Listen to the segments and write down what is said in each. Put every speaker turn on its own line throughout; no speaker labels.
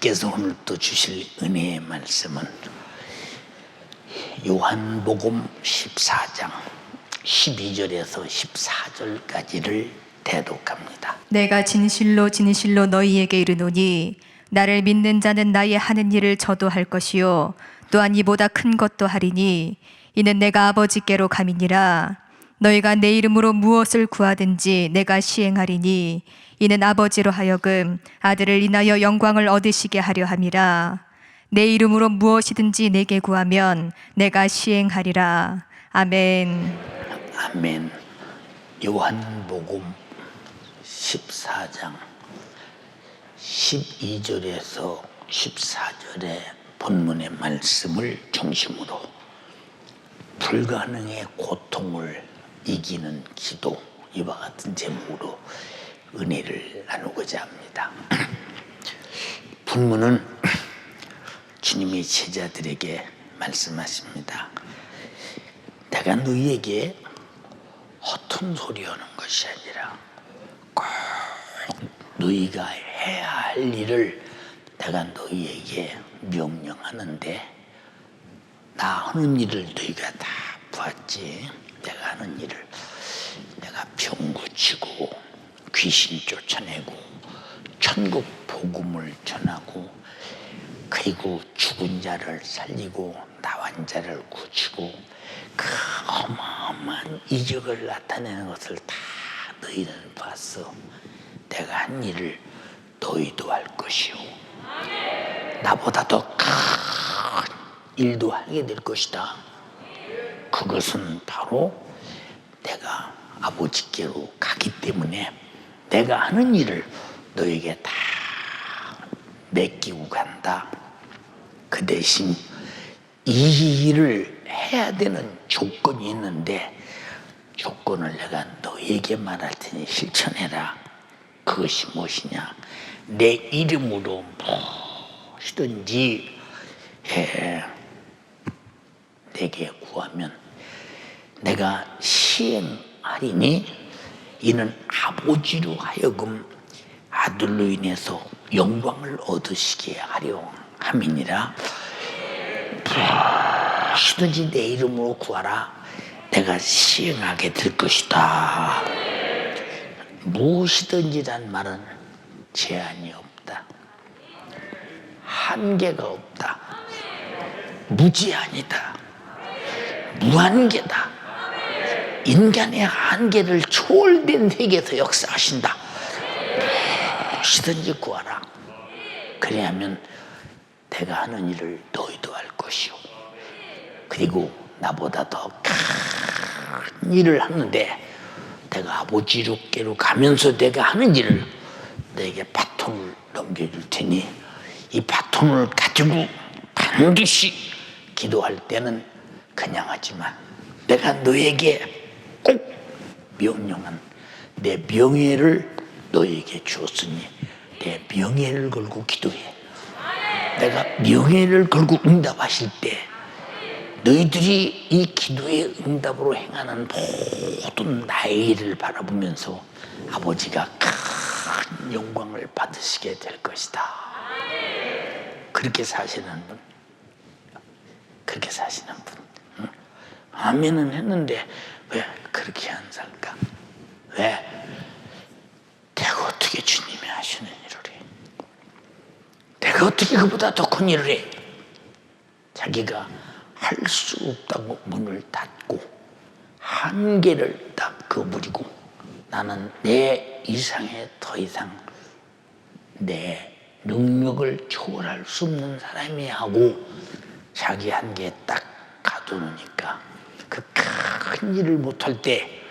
주님께서 오늘 또 주실 은혜의 말씀은 요한복음 14장 12절에서 14절까지를 대독합니다.
내가 진실로 진실로 너희에게 이르노니 나를 믿는 자는 나의 하는 일을 저도 할 것이요 또한 이보다 큰 것도 하리니 이는 내가 아버지께로 감이니라. 너희가 내 이름으로 무엇을 구하든지 내가 시행하리니 이는 아버지로 하여금 아들을 인하여 영광을 얻으시게 하려 함이라. 내 이름으로 무엇이든지 내게 구하면 내가 시행하리라. 아멘.
아멘. 요한복음 14장 12절에서 14절의 본문의 말씀을 중심으로 불가능의 고통을 이기는 기도, 이와 같은 제목으로 은혜를 나누고자 합니다. 본문은 주님이 제자들에게 말씀하십니다. 내가 너희에게 허튼 소리 하는 것이 아니라 꼭 너희가 해야 할 일을 내가 너희에게 명령하는데, 나 하는 일을 너희가 다 보았지. 내가 하는 일을, 내가 병 고치고 귀신 쫓아내고 천국 복음을 전하고 그리고 죽은 자를 살리고 나환 자를 고치고 그 어마어마한 이적을 나타내는 것을 다 너희는 봤어. 내가 한 일을 너희도 할 것이요 나보다 더 큰 일도 하게 될 것이다. 그것은 바로 내가 아버지께로 가기 때문에 내가 하는 일을 너에게 다 맡기고 간다. 그 대신 이 일을 해야 되는 조건이 있는데, 조건을 내가 너에게 말할 테니 실천해라. 그것이 무엇이냐? 내 이름으로 무엇이든지 내게 구하면 내가 시행하리니 이는 아버지로 하여금 아들로 인해서 영광을 얻으시게 하려 함이니라. 무엇이든지 내 이름으로 구하라. 내가 시행하게 될 것이다. 무엇이든지란 말은 제한이 없다. 한계가 없다. 무제한이다. 무한계다. 인간의 한계를 초월된 세계에서 역사하신다. 무엇이든지 구하라. 그래야면 내가 하는 일을 너희도 할 것이요 그리고 나보다 더 큰 일을 하는데, 내가 아버지께로 가면서 내가 하는 일을 너에게 바톤을 넘겨줄 테니 이 바톤을 가지고 반드시 기도할 때는 그냥 하지만 내가 너에게 꼭 명령한 내 명예를 너에게 주었으니 내 명예를 걸고 기도해. 내가 명예를 걸고 응답하실 때 너희들이 이 기도의 응답으로 행하는 모든 나의 일을 바라보면서 아버지가 큰 영광을 받으시게 될 것이다. 그렇게 사시는 분, 그렇게 사시는 분. 응? 아멘은 했는데 왜 그렇게 안 살까? 왜? 내가 어떻게 주님이 하시는 일을 해? 내가 어떻게 그보다 더 큰 일을 해? 자기가 할 수 없다고 문을 닫고 한계를 딱 그어버리고 나는 내 이상에 더 이상 내 능력을 초월할 수 없는 사람이 하고 자기 한계에 딱 가두니까 그 큰 일을 못할 때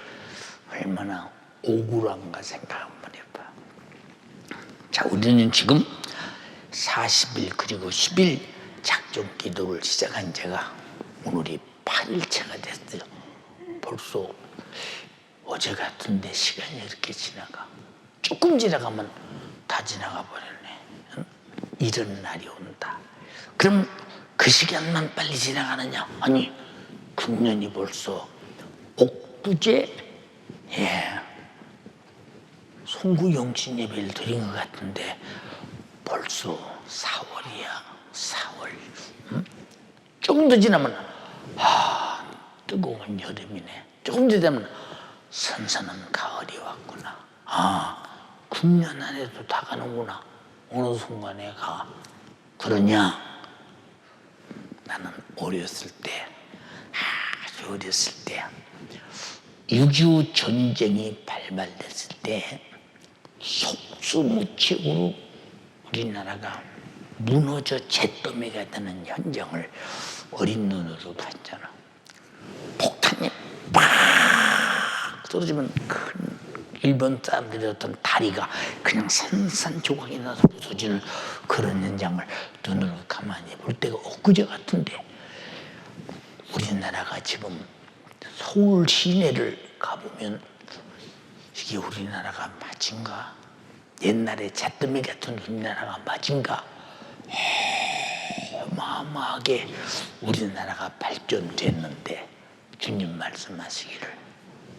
얼마나 억울한가 생각 한번 해봐. 자, 우리는 지금 40일 그리고 10일 작정 기도를 시작한 지가 오늘이 8일차가 됐어요. 벌써 어제 같은데 시간이 이렇게 지나가. 조금 지나가면 다 지나가 버렸네. 응? 이런 날이 온다. 그럼 그 시간만 빨리 지나가느냐? 아니, 금년이 벌써 엊그제 송구 영신 예배를 드린 것 같은데 벌써 4월이야, 4월. 응? 조금 더 지나면 뜨거운 여름이네. 조금 더 되면 선선한 가을이 왔구나. 9년 안에도 다 가는구나. 어느 순간에 가. 그러냐? 나는 어렸을 때, 아주 어렸을 때 6.25 전쟁이 발발됐을 때 속수무책으로 우리나라가 무너져 잿더미가 되는 현장을 어린 눈으로 봤잖아. 폭탄이 팍 떨어지면 큰 일본 사람들이 어떤 다리가 그냥 산산조각이 나서 부서지는 그런 현장을 눈으로 가만히 볼 때가 엊그제 같은데, 우리나라가 지금 서울 시내를 가보면 이게 우리나라가 맞은가? 옛날에 잿더미 같은 우리나라가 맞은가? 어마어마하게 우리나라가 발전됐는데 주님 말씀하시기를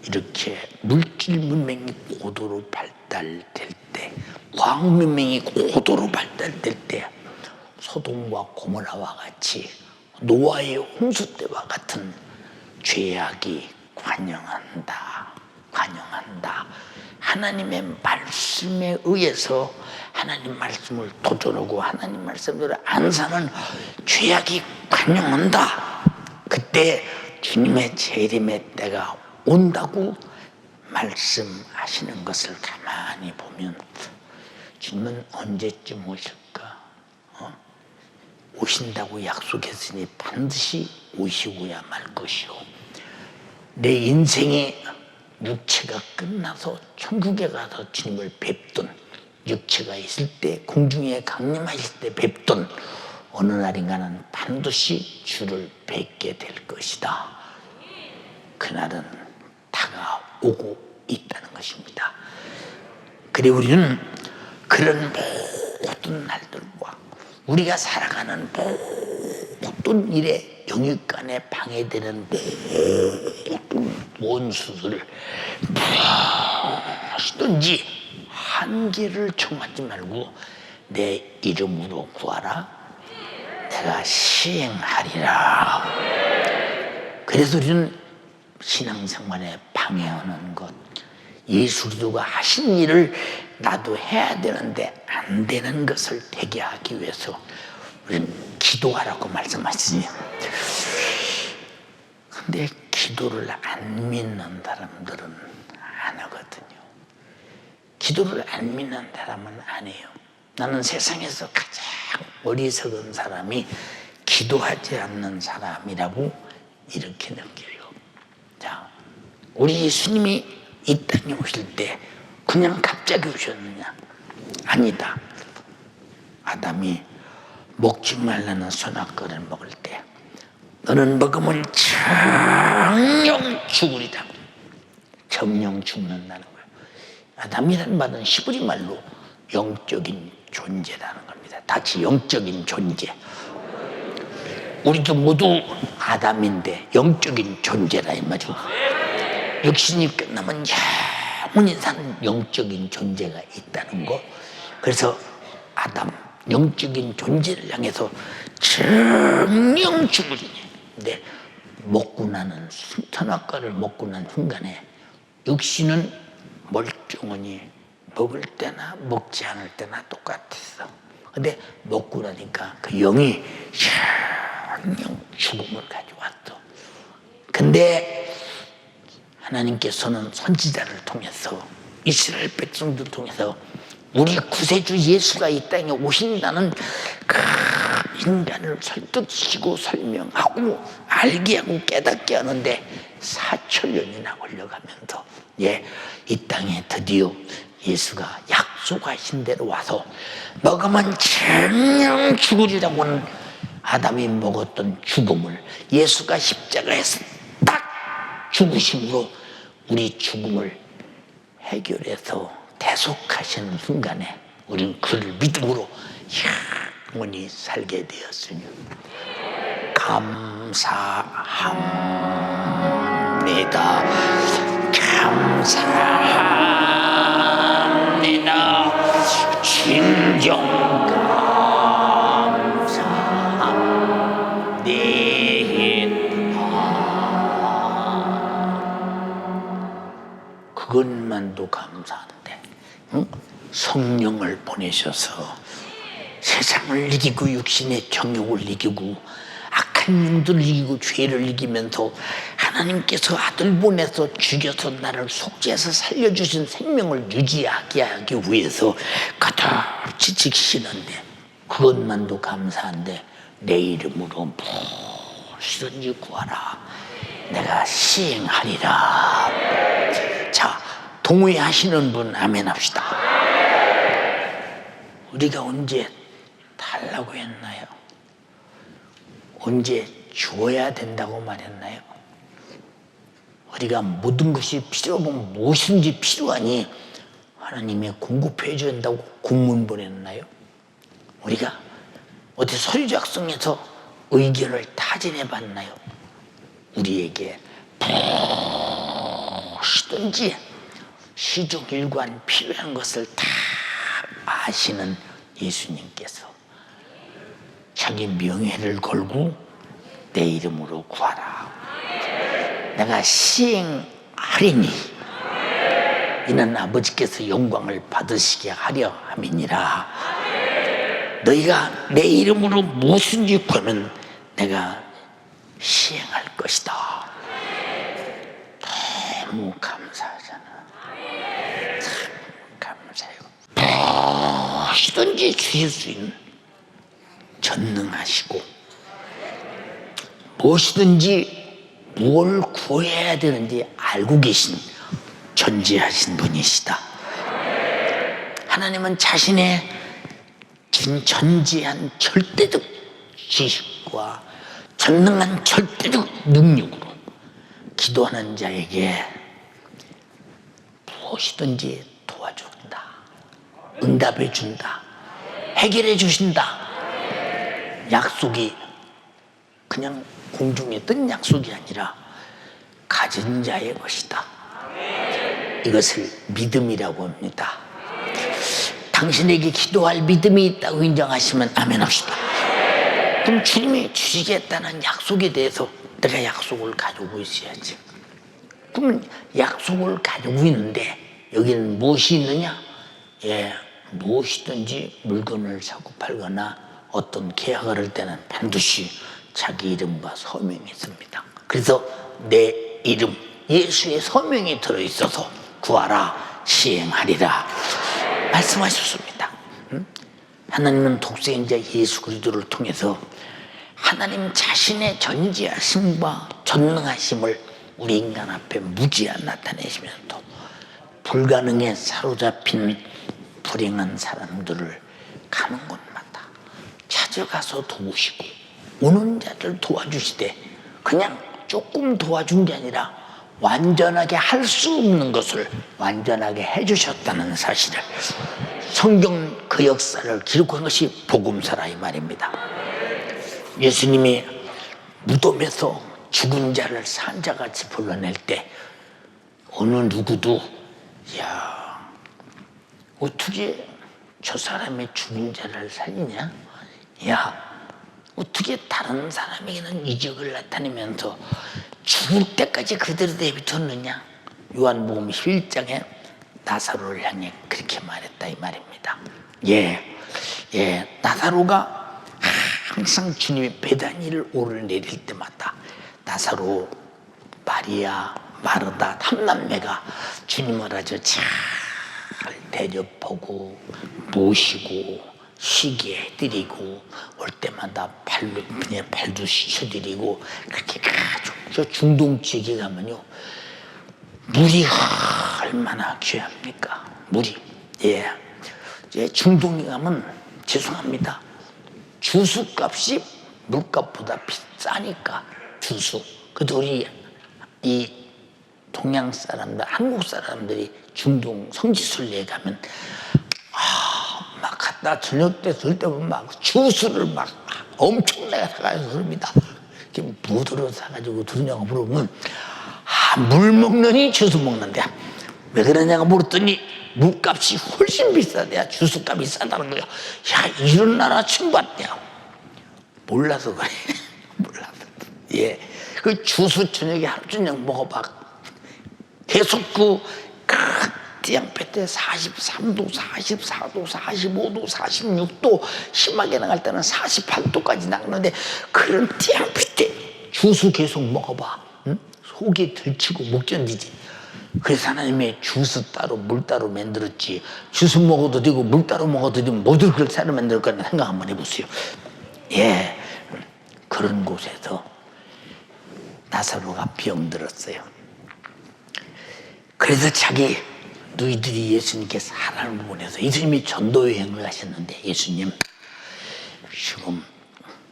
이렇게 물질 문명이 고도로 발달될 때, 과학 문명이 고도로 발달될 때 소돔과 고모라와 같이 노아의 홍수 때와 같은 죄악이 관영한다. 하나님의 말씀에 의해서 하나님 말씀을 도전하고 하나님 말씀대로 안 사는 죄악이 관영한다. 그때 주님의 재림의 때가 온다고 말씀하시는 것을 가만히 보면 주님은 언제쯤 오실까? 오신다고 약속했으니 반드시 오시고야 말 것이요. 내 인생의 육체가 끝나서 천국에 가서 주님을 뵙던, 육체가 있을 때 공중에 강림하실 때 뵙던 어느 날인가는 반드시 주를 뵙게 될 것이다. 그날은 다가오고 있다는 것입니다. 그래 우리는 그런 모든 날들과 우리가 살아가는 모든 일에 영육간에 방해되는 모든 원수들을 무엇이든지 한계를 청하지 말고 내 이름으로 구하라. 내가 시행하리라. 그래서 우리는 신앙생활에 방해하는 것, 예수 그리스도가 하신 일을 나도 해야 되는데 안 되는 것을 되게 하기 위해서 우리는 기도하라고 말씀하시니, 근데 기도를 안 믿는 사람들은 안 하거든요. 기도를 안 믿는 사람은 안 해요. 나는 세상에서 가장 어리석은 사람이 기도하지 않는 사람이라고 이렇게 느껴요. 자, 우리 예수님이 이 땅에 오실 때 그냥 갑자기 오셨느냐? 아니다. 아담이 먹지 말라는 선악과를 먹을 때 너는 먹으면 정령 죽으리라. 정령 죽는다는 거예요. 아담이라는 말은 히브리 말로 영적인 존재라는 겁니다. 다시 영적인 존재. 우리도 모두 아담인데 영적인 존재라 이 말이죠. 육신이 끝나면 영원히 사는 영적인 존재가 있다는 거. 그래서 아담 영적인 존재를 향해서 정령 죽으리니. 근데 먹고 나는 선악과를 먹고 난 순간에 육신은 멀쩡하니 먹을 때나 먹지 않을 때나 똑같았어. 근데 먹고 나니까 그 영이 정령 죽음을 가져왔어. 근데 하나님께서는 선지자를 통해서 이스라엘 백성들 통해서 우리 구세주 예수가 이 땅에 오신다는 그 인간을 설득시키고 설명하고 알게 하고 깨닫게 하는데 4천년이나 걸려가면서 이 땅에 드디어 예수가 약속하신 대로 와서 먹으면 정령 죽으리라고는 아담이 먹었던 죽음을 예수가 십자가에서 딱 죽으심으로 우리 죽음을 해결해서 대속하시는 순간에 우리는 그를 믿음으로 영원히 살게 되었으니 감사합니다. 감사합니다. 진정 그것만도 감사한데, 응? 성령을 보내셔서 세상을 이기고 육신의 정욕을 이기고 악한 영들을 이기고 죄를 이기면서 하나님께서 아들 보내서 죽여서 나를 속죄해서 살려주신 생명을 유지하게 하기 위해서 끝없이 지키시는데, 그것만도 감사한데 내 이름으로 무엇이든지 구하라, 내가 시행하리라. 자, 동의하시는 분 아멘 합시다. 우리가 언제 달라고 했나요? 언제 줘야 된다고 말했나요? 우리가 모든 것이 필요하면 무엇인지 필요하니 하나님이 공급해 줘야 된다고 공문 보냈나요? 우리가 어디 서류 작성해서 의견을 타진해 봤나요? 우리에게 무엇이든지 시종일관 필요한 것을 다 아시는 예수님께서 자기 명예를 걸고 내 이름으로 구하라, 내가 시행하리니 이는 아버지께서 영광을 받으시게 하려 함이니라. 너희가 내 이름으로 무엇인지 구하면 내가 시행할 것이다. 너무 감사하잖아. 참 감사해요. 무엇이든지 주실 수 있는 전능하시고, 무엇이든지 뭘 구해야 되는지 알고 계신 전지하신 분이시다. 하나님은 자신의 전지한 절대적 지식과 전능한 절대적 능력으로 기도하는 자에게 무엇이든지 도와준다, 응답해 준다, 해결해 주신다. 약속이 그냥 공중에 뜬 약속이 아니라 가진 자의 것이다. 이것을 믿음이라고 합니다. 당신에게 기도할 믿음이 있다고 인정하시면 아멘 합시다. 그럼 주님이 주시겠다는 약속에 대해서 내가 약속을 가지고 있어야지. 그러면 약속을 가지고 있는데 여기는 무엇이 있느냐? 예, 무엇이든지 물건을 사고 팔거나 어떤 계약을 할 때는 반드시 자기 이름과 서명이 있습니다. 그래서 내 이름, 예수의 서명이 들어있어서 구하라, 시행하리라 말씀하셨습니다. 하나님은 독생자 예수 그리스도를 통해서 하나님 자신의 전지하심과 전능하심을 우리 인간 앞에 무지하 나타내시면서 불가능에 사로잡힌 불행한 사람들을 가는 곳마다 찾아가서 도우시고 오는 자들 도와주시되, 그냥 조금 도와준 게 아니라 완전하게 할 수 없는 것을 완전하게 해주셨다는 사실을, 성경 그 역사를 기록한 것이 복음서라 이 말입니다. 예수님이 무덤에서 죽은 자를 산자같이 불러낼 때 어느 누구도 야, 어떻게 저 사람이 죽은 자를 살리냐? 야, 어떻게 다른 사람에게는 이적을 나타내면서 죽을 때까지 그대로 내비뒀느냐? 요한복음 11장에 나사로를 향해 그렇게 말했다 이 말입니다. 나사로가 항상 주님의 베다니를 오르내릴 때마다 나사로, 마리아, 마르다 3남매가 주님을 아주 잘 대접하고 모시고 쉬게 해드리고 올 때마다 발도 씻어드리고 그렇게 아주 저 중동 지역에 가면요 물이 얼마나 귀합니까? 물이. 중동에 가면 죄송합니다, 주스값이 물값보다 비싸니까 주스. 그래도 우리 이 동양 사람들, 한국 사람들이 중동 성지순례에 가면 막 갔다 저녁 때 들 때 보면 막 주스를 막 엄청나게 사가지고 그럽니다. 이렇게 무드로 사가지고 들으냐고 물어보면 물 먹느니 주스 먹는데 왜 그러냐고 물었더니 물값이 훨씬 비싸대야 주스값이 싸다는 거야. 야, 이런 나라 처음 봤대요. 몰라서 그래. 몰라서. 그 주스 저녁에 하루 저녁 먹어봐. 계속 띠양볕에 43도, 44도, 45도, 46도, 심하게 나갈 때는 48도까지 나가는데 그런 띠양볕에 주스 계속 먹어봐. 응? 속이 들치고 못 견디지. 그래서 하나님의 주스 따로 물 따로 만들었지. 주스 먹어도 되고 물 따로 먹어도 되면 모두 그걸 따로 만들 거는 생각 한번 해보세요. 예, 그런 곳에서 나사로가 병들었어요. 그래서 자기 너희들이 예수님께 사랑을 보내서 예수님이 전도 여행을 가셨는데 예수님 지금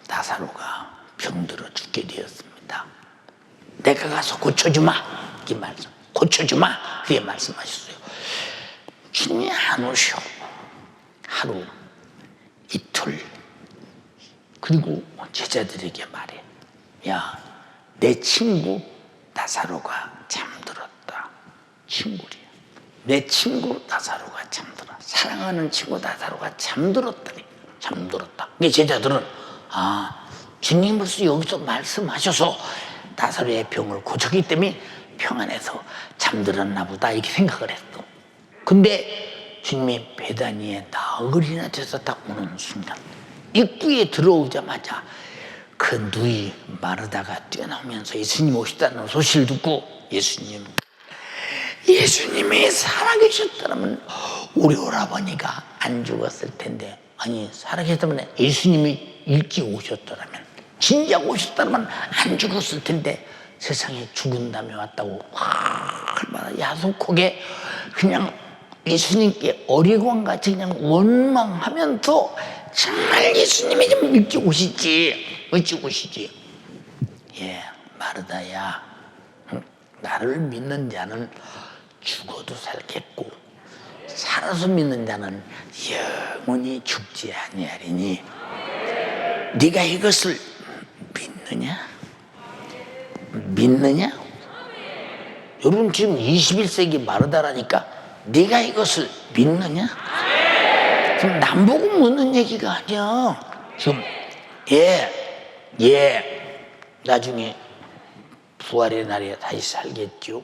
나사로가 병들어 죽게 되었습니다. 내가 가서 고쳐주마. 이 말씀 고쳐주마. 그게 말씀하셨어요. 주님이 안 오셔. 하루 이틀 그리고 제자들에게 말해. 야, 내 친구 나사로가 잠들었다. 친구리야. 내 친구 나사로가 잠들어. 사랑하는 친구 나사로가 잠들었다니. 잠들었다. 그 제자들은 주님 벌써 여기서 말씀하셔서 나사로의 병을 고쳤기 때문에 평안해서 잠들었나 보다 이렇게 생각을 했어. 근데 주님이 베다니에 나흘이나 돼서 딱 오는 순간 입구에 들어오자마자 그 누이 마르다가 뛰어나오면서 예수님 오시다는 소식을 듣고 예수님이 살아계셨다면 우리 오라버니가 안 죽었을 텐데, 아니 살아계셨다면 예수님이 일찍 오셨더라면, 진작 오셨다면 안 죽었을 텐데 세상에 죽은 다음에 왔다고 얼마나 야속하게 그냥 예수님께 어리광같이 그냥 원망하면서 정말 예수님이 좀 일찍 오시지. 예, 마르다야, 나를 믿는 자는 죽어도 살겠고 살아서 믿는 자는 영원히 죽지 아니하리니 네가 이것을 믿느냐? 여러분 지금 21세기 마르다라니까 네가 이것을 믿느냐? 지금 남보고 묻는 얘기가 아니야. 지금 나중에 부활의 날에 다시 살겠죠.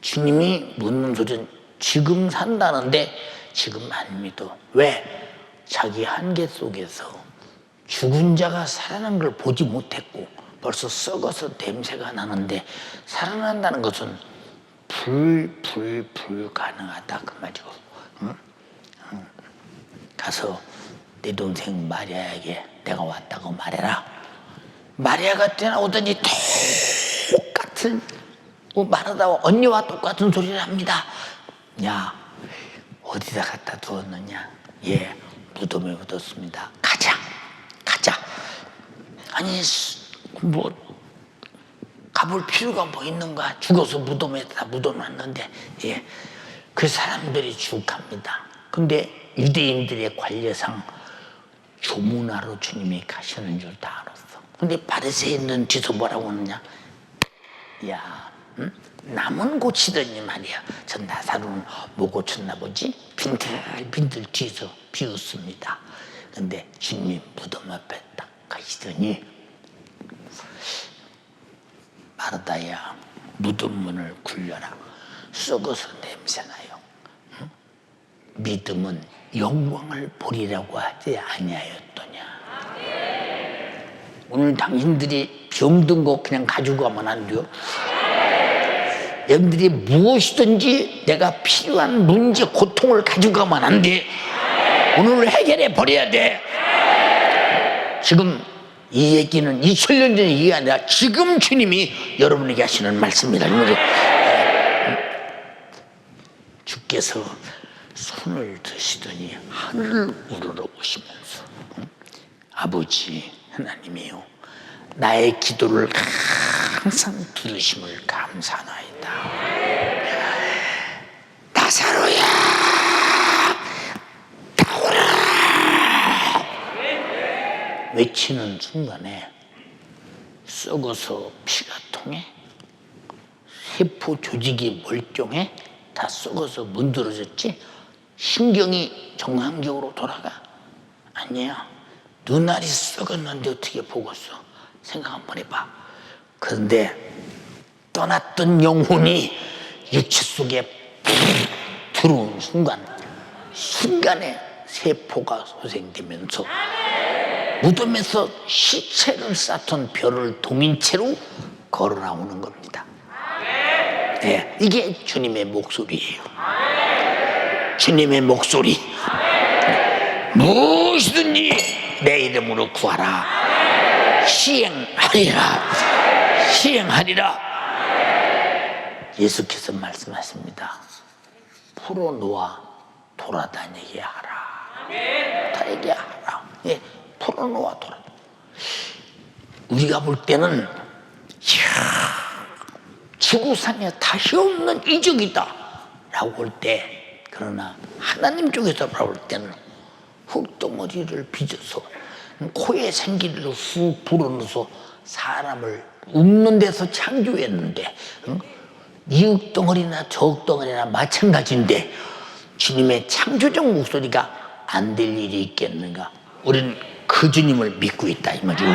주님이 묻는 소리는 지금 산다는데 지금 안 믿어. 왜? 자기 한계 속에서 죽은 자가 살아난 걸 보지 못했고 벌써 썩어서 냄새가 나는데 살아난다는 것은 불가능하다 그 말이고. 가서 내 동생 마리아에게 내가 왔다고 말해라. 마리아가 뛰어나오더니 똑같은 마르다와 언니와 똑같은 소리를 합니다. 야, 어디다 갖다 두었느냐? 예, 무덤에 묻었습니다. 가자. 아니 뭐 가볼 필요가 뭐 있는가? 죽어서 무덤에다 묻어놨는데. 예, 그 사람들이 죽합니다. 근데 유대인들의 관례상 조문하러 주님이 가시는 줄 다 알았어. 근데 바리새인들은 뒤에서 뭐라고 하느냐? 야, 남은 고치더니 말이야. 저 나사로는 못 고쳤나 보지? 빈들빈들 뒤에서 비웃습니다. 근데 주님이 무덤 앞에 딱 가시더니 마르다야, 무덤 문을 굴려라. 썩어서 냄새나요. 믿음은 영광을 보리라고 하지 아니하였더냐. 오늘 당신들이 병든 거 그냥 가지고 가면 안 돼요. 여러분들이 무엇이든지 내가 필요한 문제, 고통을 가지고 가면 안 돼. 오늘 해결해 버려야 돼. 지금 이 얘기는 2000년 전 얘기가 아니라 지금 주님이 여러분에게 하시는 말씀이다. 주께서 손을 드시더니 하늘을 우러러보시면서 아버지 하나님이요, 나의 기도를 항상 들으심을 감사하나이다. 나사로야, 나오라 외치는 순간에 썩어서 피가 통해, 세포 조직이 멀쩡해, 다 썩어서 문드러졌지? 신경이 정상적으로 돌아가? 아니야. 눈알이 썩었는데 어떻게 보겠어? 생각 한번 해봐. 그런데 떠났던 영혼이 육체 속에 내린 순간에 세포가 소생되면서 무덤에서 시체를 쌓던 벼를 동인 채로 걸어 나오는 겁니다. 네, 이게 주님의 목소리예요. 주님의 목소리. 무엇이든지 내 이름으로 구하라. 시행하리라. 예수께서 말씀하십니다. 풀어놓아 돌아다니게 하라. 다니게 하라. 예, 풀어놓아 돌아. 우리가 볼 때는 지구상에 다시 없는 이적이다 라고 볼 때, 그러나 하나님 쪽에서 볼 때는 흙덩어리를 빚어서 코에 생기를 훅 불어넣어서 사람을 웃는 데서 창조했는데, 이 흙덩어리나 저 흙덩어리나 마찬가지인데 주님의 창조적 목소리가 안 될 일이 있겠는가? 우리는 그 주님을 믿고 있다 이 말이오.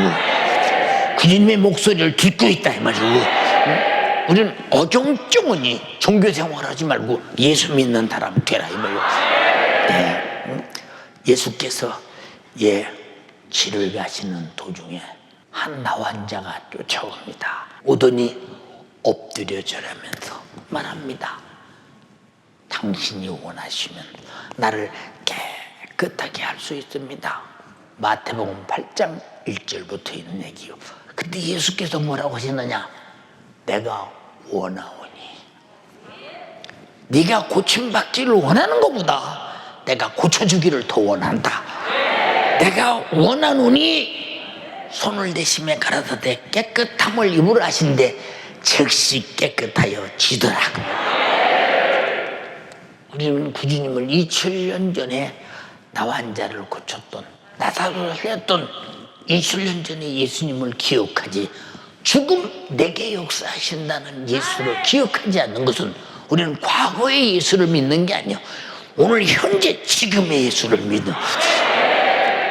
그 주님의 목소리를 듣고 있다 이 말이오. 우리는 어정쩡하니 종교생활 하지 말고 예수 믿는 사람 되라 이 말이오. 네. 예수께서 길을 가시는 도중에 한 나환자가 쫓아옵니다. 오더니 엎드려 절하면서 말합니다. 당신이 원하시면 나를 깨끗하게 할 수 있습니다. 마태복음 8장 1절부터 있는 얘기요. 근데 예수께서 뭐라고 하시느냐? 내가 원하오니, 네가 고침받기를 원하는 것보다 내가 고쳐주기를 더 원한다. 내가 원하노니 손을 대심에 가라사대 깨끗함을 입으라 하신데 즉시 깨끗하여 지더라. 우리는 구주님을 2000년 전에 나환자를 고쳤던, 나사로를 살렸던 2000년 전에 예수님을 기억하지, 죽음 내게 역사하신다는 예수를 기억하지 않는 것은 우리는 과거의 예수를 믿는 게 아니야. 오늘 현재 지금의 예수를 믿는.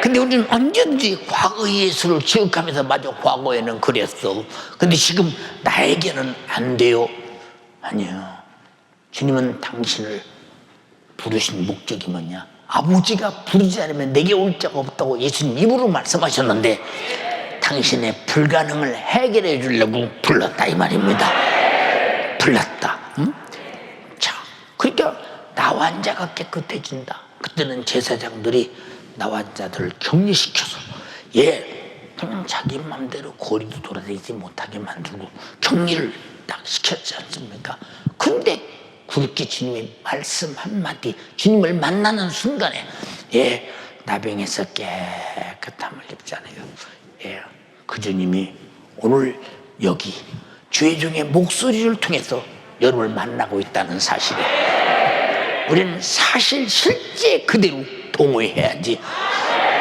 근데 우리는 언제든지 과거의 예수를 기억하면서 맞아, 과거에는 그랬어. 근데 지금 나에게는 안 돼요. 아니요. 주님은 당신을 부르신 목적이 뭐냐? 아버지가 부르지 않으면 내게 올 자가 없다고 예수님 입으로 말씀하셨는데 당신의 불가능을 해결해 주려고 불렀다 이 말입니다. 불렀다. 응? 자, 그러니까 나환자가 깨끗해진다. 그때는 제사장들이 나환자들을 격리시켜서 그냥 자기 맘대로 거리도 돌아다니지 못하게 만들고 격리를 딱 시켰지 않습니까? 근데 그렇게 주님이 말씀 한마디, 주님을 만나는 순간에 나병에서 깨끗함을 입잖아요. 그 주님이 오늘 여기 주의 종의 목소리를 통해서 여러분을 만나고 있다는 사실에 우리는 사실 실제 그대로 동의해야지,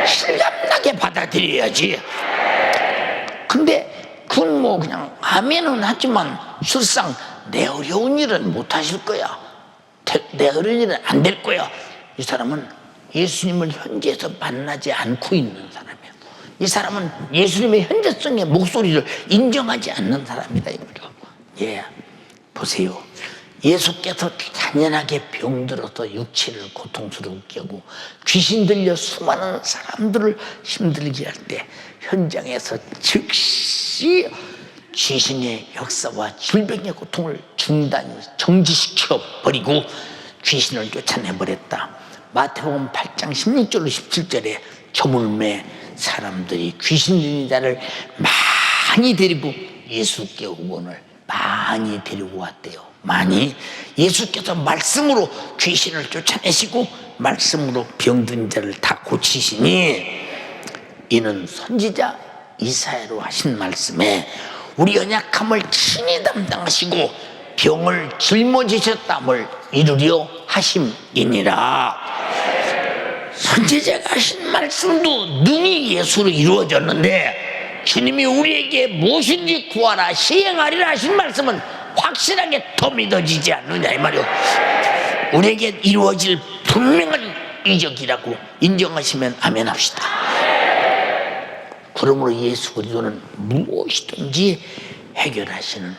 실감나게 받아들여야지. 근데 그건 뭐 그냥 아멘은 하지만 실상 내 어려운 일은 못 하실 거야. 내 어려운 일은 안 될 거야. 이 사람은 예수님을 현지에서 만나지 않고 있는 사람이야. 이 사람은 예수님의 현재성의 목소리를 인정하지 않는 사람이다 이거죠. 보세요. 예수께서 잔인하게 병들어서 육체를 고통스럽게 하고 귀신 들려 수많은 사람들을 힘들게 할 때 현장에서 즉시 귀신의 역사와 질병의 고통을 정지시켜 버리고 귀신을 쫓아내버렸다. 마태복음 8장 16절로 17절에 저물매 사람들이 귀신 들린 자를 많이 데리고 예수께 오거늘 많이 데리고 왔대요. 많이. 예수께서 말씀으로 귀신을 쫓아내시고 말씀으로 병든 자를 다 고치시니 이는 선지자 이사야로 하신 말씀에 우리 연약함을 친히 담당하시고 병을 짊어지셨담을 이루려 하심이니라. 선지자가 하신 말씀도 능히 예수로 이루어졌는데 주님이 우리에게 무엇인지 구하라 시행하리라 하신 말씀은 확실하게 더 믿어지지 않느냐 이 말이요. 우리에게 이루어질 분명한 이적이라고 인정하시면 아멘 합시다. 그러므로 예수 그리스도는 무엇이든지 해결하시는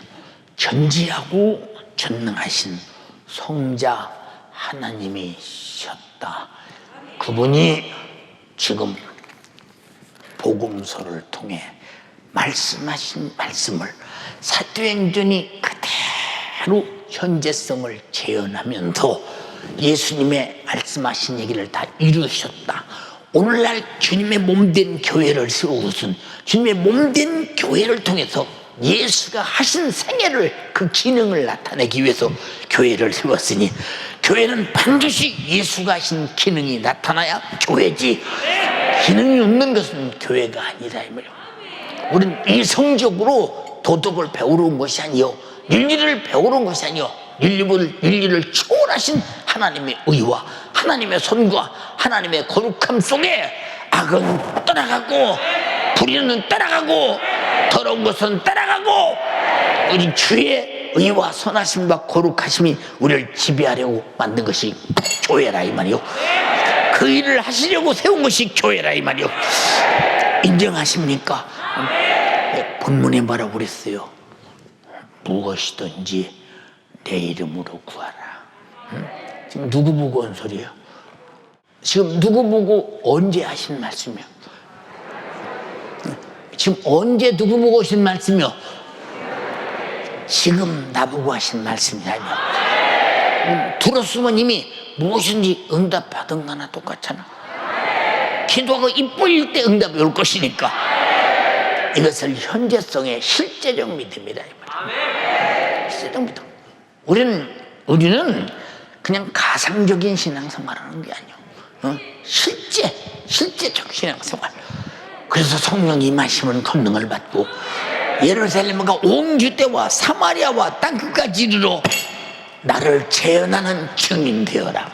전지하고 전능하신 성자 하나님이셨다. 그분이 지금 복음서를 통해 말씀하신 말씀을 사도행전이 그대로 현재성을 재현하면서 예수님의 말씀하신 얘기를 다 이루셨다. 오늘날 주님의 몸된 교회를 세운 것은 주님의 몸된 교회를 통해서 예수가 하신 생애를 그 기능을 나타내기 위해서 교회를 세웠으니 교회는 반드시 예수가 하신 기능이 나타나야 교회지, 기능이 없는 것은 교회가 아니다 이 말이에요. 우리는 이성적으로 도덕을 배우러 온 것이 아니요, 윤리를 배우러 온 것이 아니요, 윤리를 초월하신 하나님의 의와 하나님의 손과 하나님의 거룩함 속에 악은 떠나가고 불의는 떠나가고 더러운 것은 떠나가고 우리 주의 의와 선하심과 거룩하심이 우리를 지배하려고 만든 것이 교회라 이 말이요. 그 일을 하시려고 세운 것이 교회라 이 말이요. 인정하십니까? 본문에 뭐라고 그랬어요? 무엇이든지 내 이름으로 구하라. 지금 누구 보고 온 소리예요? 지금 누구 보고 언제 하신 말씀이요? 지금 언제 누구 보고 오신 말씀이요? 지금 나보고 하신 말씀이라며. 들었으면 이미 무엇인지 응답 받은 거나 똑같잖아. 기도하고 입 벌릴 때 응답이 올 것이니까 이것을 현재성의 실제적 믿음이다 이 말이야. 실제적 믿음. 우리는 그냥 가상적인 신앙생활하는 게 아니야. 실제적 신앙생활. 그래서 성령 임하심은 권능을 받고 예루살렘과 온 유대와 사마리아와 땅끝까지 이르러 나를 재현하는 증인 되어라.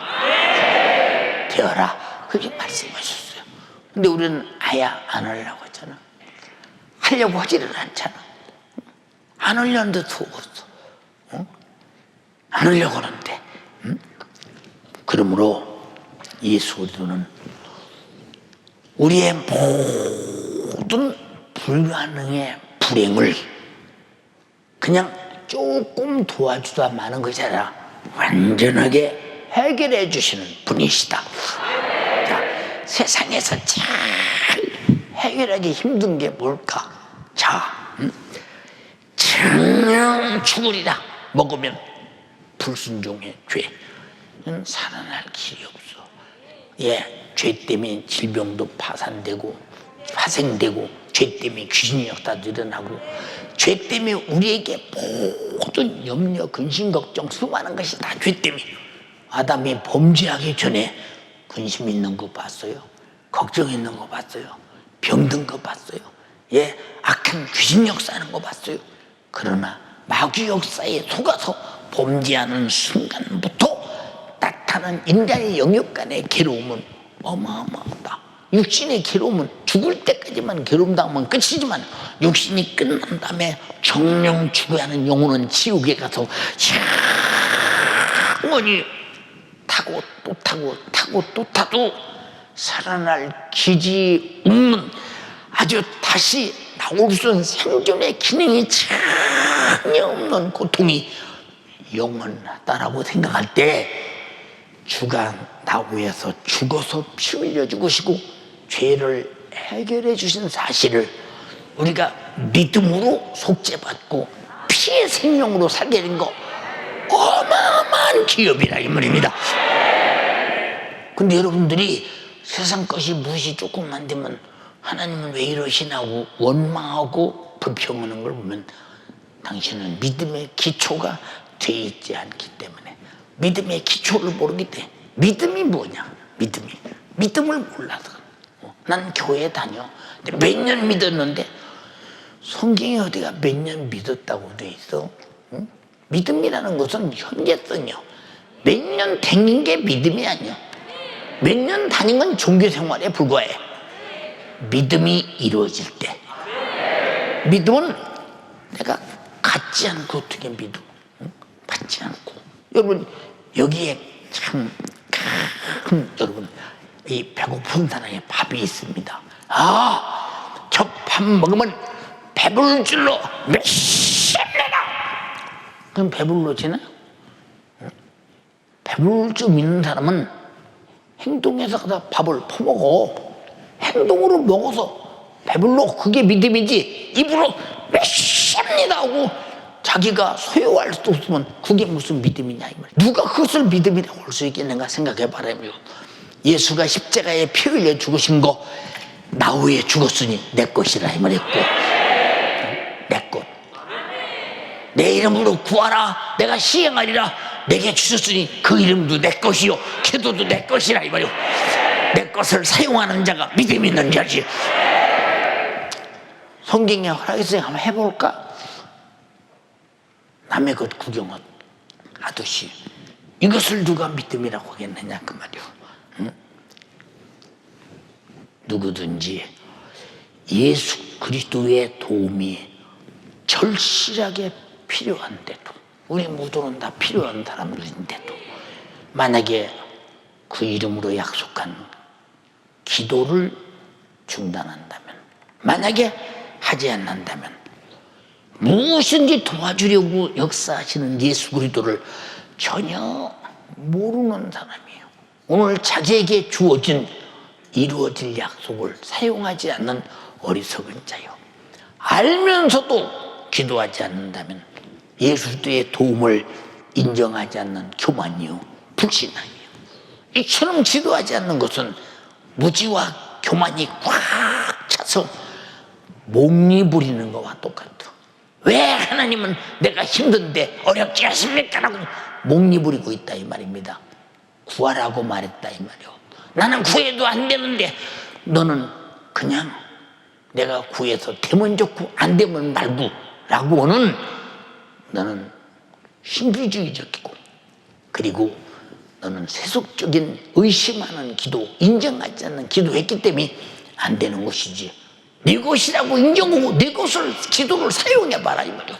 그렇게 말씀하셨어요. 근데 우리는 아예 안 하려고 하잖아. 하려고 하지를 않잖아. 안 하려는데 속었어. 안 하려고 하는데. 그러므로 예수 그리스도는 우리의 모든 불가능의 불행을 그냥 조금 도와주다 마는 것이 아니라 완전하게 해결해 주시는 분이시다. 자, 세상에서 제일 해결하기 힘든 게 뭘까? 정령 죽으리라. 먹으면 불순종의 죄는 살아날 길이 없어. 죄 때문에 질병도 파생되고 죄 때문에 귀신이 역사도 일어나고 죄 때문에 우리에게 모든 염려, 근심, 걱정, 수많은 것이 다 죄 때문에. 아담이 범죄하기 전에 근심 있는 거 봤어요? 걱정 있는 거 봤어요? 병든 거 봤어요? 악한 귀신 역사하는 거 봤어요? 그러나 마귀 역사에 속아서 범죄하는 순간부터 나타난 인간의 영역 간의 괴로움은 어마어마하다. 육신의 괴로움은 죽을 때까지만 괴로움 당하면 끝이지만 육신이 끝난 다음에 정령 죽어야 하는 영혼은 지옥에 가서 영원히 타고 또 타도 살아날 기지 없는 아주 다시 나올 수 없는 생존의 기능이 전혀 없는 고통이 영원하다라고 생각할 때 주가 나 위해서 죽어서 피 흘려 죽으시고 죄를 해결해 주신 사실을 우리가 믿음으로 속죄받고 피의 생명으로 살게 된 거 어마어마한 기업이라 이 말입니다. 근데 여러분들이 세상 것이 무엇이 조금만 되면 하나님은 왜 이러시나고 원망하고 불평하는 걸 보면 당신은 믿음의 기초가 돼 있지 않기 때문에, 믿음의 기초를 모르기 때문에. 믿음이 뭐냐? 믿음을 몰라서. 난 교회 다녀. 몇 년 믿었는데 성경에 어디가 몇 년 믿었다고 돼 있어? 응? 믿음이라는 것은 현재성이요. 몇 년 다닌 게 믿음이 아니야. 몇 년 다닌 건 종교 생활에 불과해. 믿음이 이루어질 때. 믿음은 내가 갖지 않고 어떻게 믿어? 응? 받지 않고. 여러분 여기에 참 여러분 이 배고픈 사람의 밥이 있습니다. 저 밥 먹으면 배부를 줄로 몇십내다. 그럼 배불러지나? 배부를 줄 믿는 사람은 행동에서 그다 밥을 퍼먹어. 행동으로 먹어서 배불러. 그게 믿음이지. 입으로 메십니다 하고 자기가 소유할 수 없으면 그게 무슨 믿음이냐 이 말이야. 누가 그것을 믿음이라고 할 수 있겠는가 생각해봐라. 예수가 십자가에 피 흘려 죽으신 거 나 위에 죽었으니 내 것이라 이 말이었고, 내 것. 내 이름으로 구하라 내가 시행하리라 내게 주셨으니 그 이름도 내 것이요 기도도 내 것이라 이 말이요. 내 것을 사용하는 자가 믿음 있는 자지. 성경에 허락했으니 한번 해볼까? 남의 것 구경은 하듯이 이것을 누가 믿음이라고 하겠느냐 그 말이요. 응? 누구든지 예수 그리스도의 도움이 절실하게 필요한데도, 우리 모두는 다 필요한 사람들인데도 만약에 그 이름으로 약속한 기도를 중단한다면, 만약에 하지 않는다면, 무엇인지 도와주려고 역사하시는 예수 그리스도를 전혀 모르는 사람이에요. 오늘 자기에게 주어진 이루어질 약속을 사용하지 않는 어리석은 자요. 알면서도 기도하지 않는다면 예수 그리스도의 도움을 인정하지 않는 교만이요 불신앙이요. 이처럼 기도하지 않는 것은 무지와 교만이 꽉 차서 몽리 부리는 것과 똑같아. 왜 하나님은 내가 힘든데 어렵지 않습니까? 라고 몽리 부리고 있다 이 말입니다. 구하라고 말했다 이 말이요. 나는 구해도 안 되는데 너는 그냥 내가 구해서 되면 좋고 안 되면 말고 라고는 너는 신비주의적이고, 그리고 너는 세속적인 의심하는 기도, 인정하지 않는 기도했기 때문에 안 되는 것이지. 네 것이라고 인정하고 네 것을 기도를 사용해봐라 이 말이야.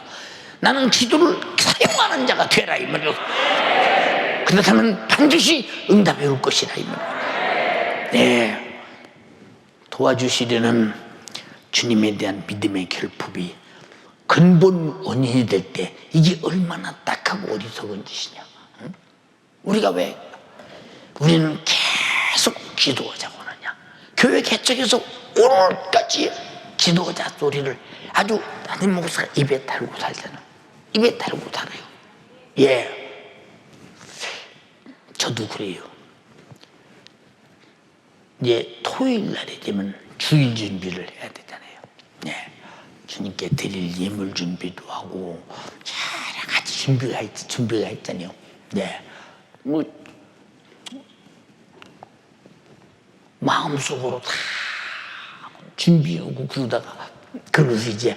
나는 기도를 사용하는 자가 되라 이 말이야. 그렇다면 반드시 응답해 올 것이라 이 말이야. 네, 도와주시려는 주님에 대한 믿음의 결핍이 근본 원인이 될 때 이게 얼마나 딱하고 어리석은 짓이냐. 응? 우리가 왜 우리는 계속 기도하자고 하느냐. 교회 개척에서 오늘까지 기도자 소리를 아주 담임 목사가 입에 달고 살잖아. 입에 달고 살아요. 예, 저도 그래요. 이제 토요일 날이 되면 주일 준비를 해야 되잖아요. 네. 주님께 드릴 예물 준비도 하고 여러 가지 준비가 있잖아요. 네. 뭐 마음속으로 다 준비하고 그러다가 그래서 이제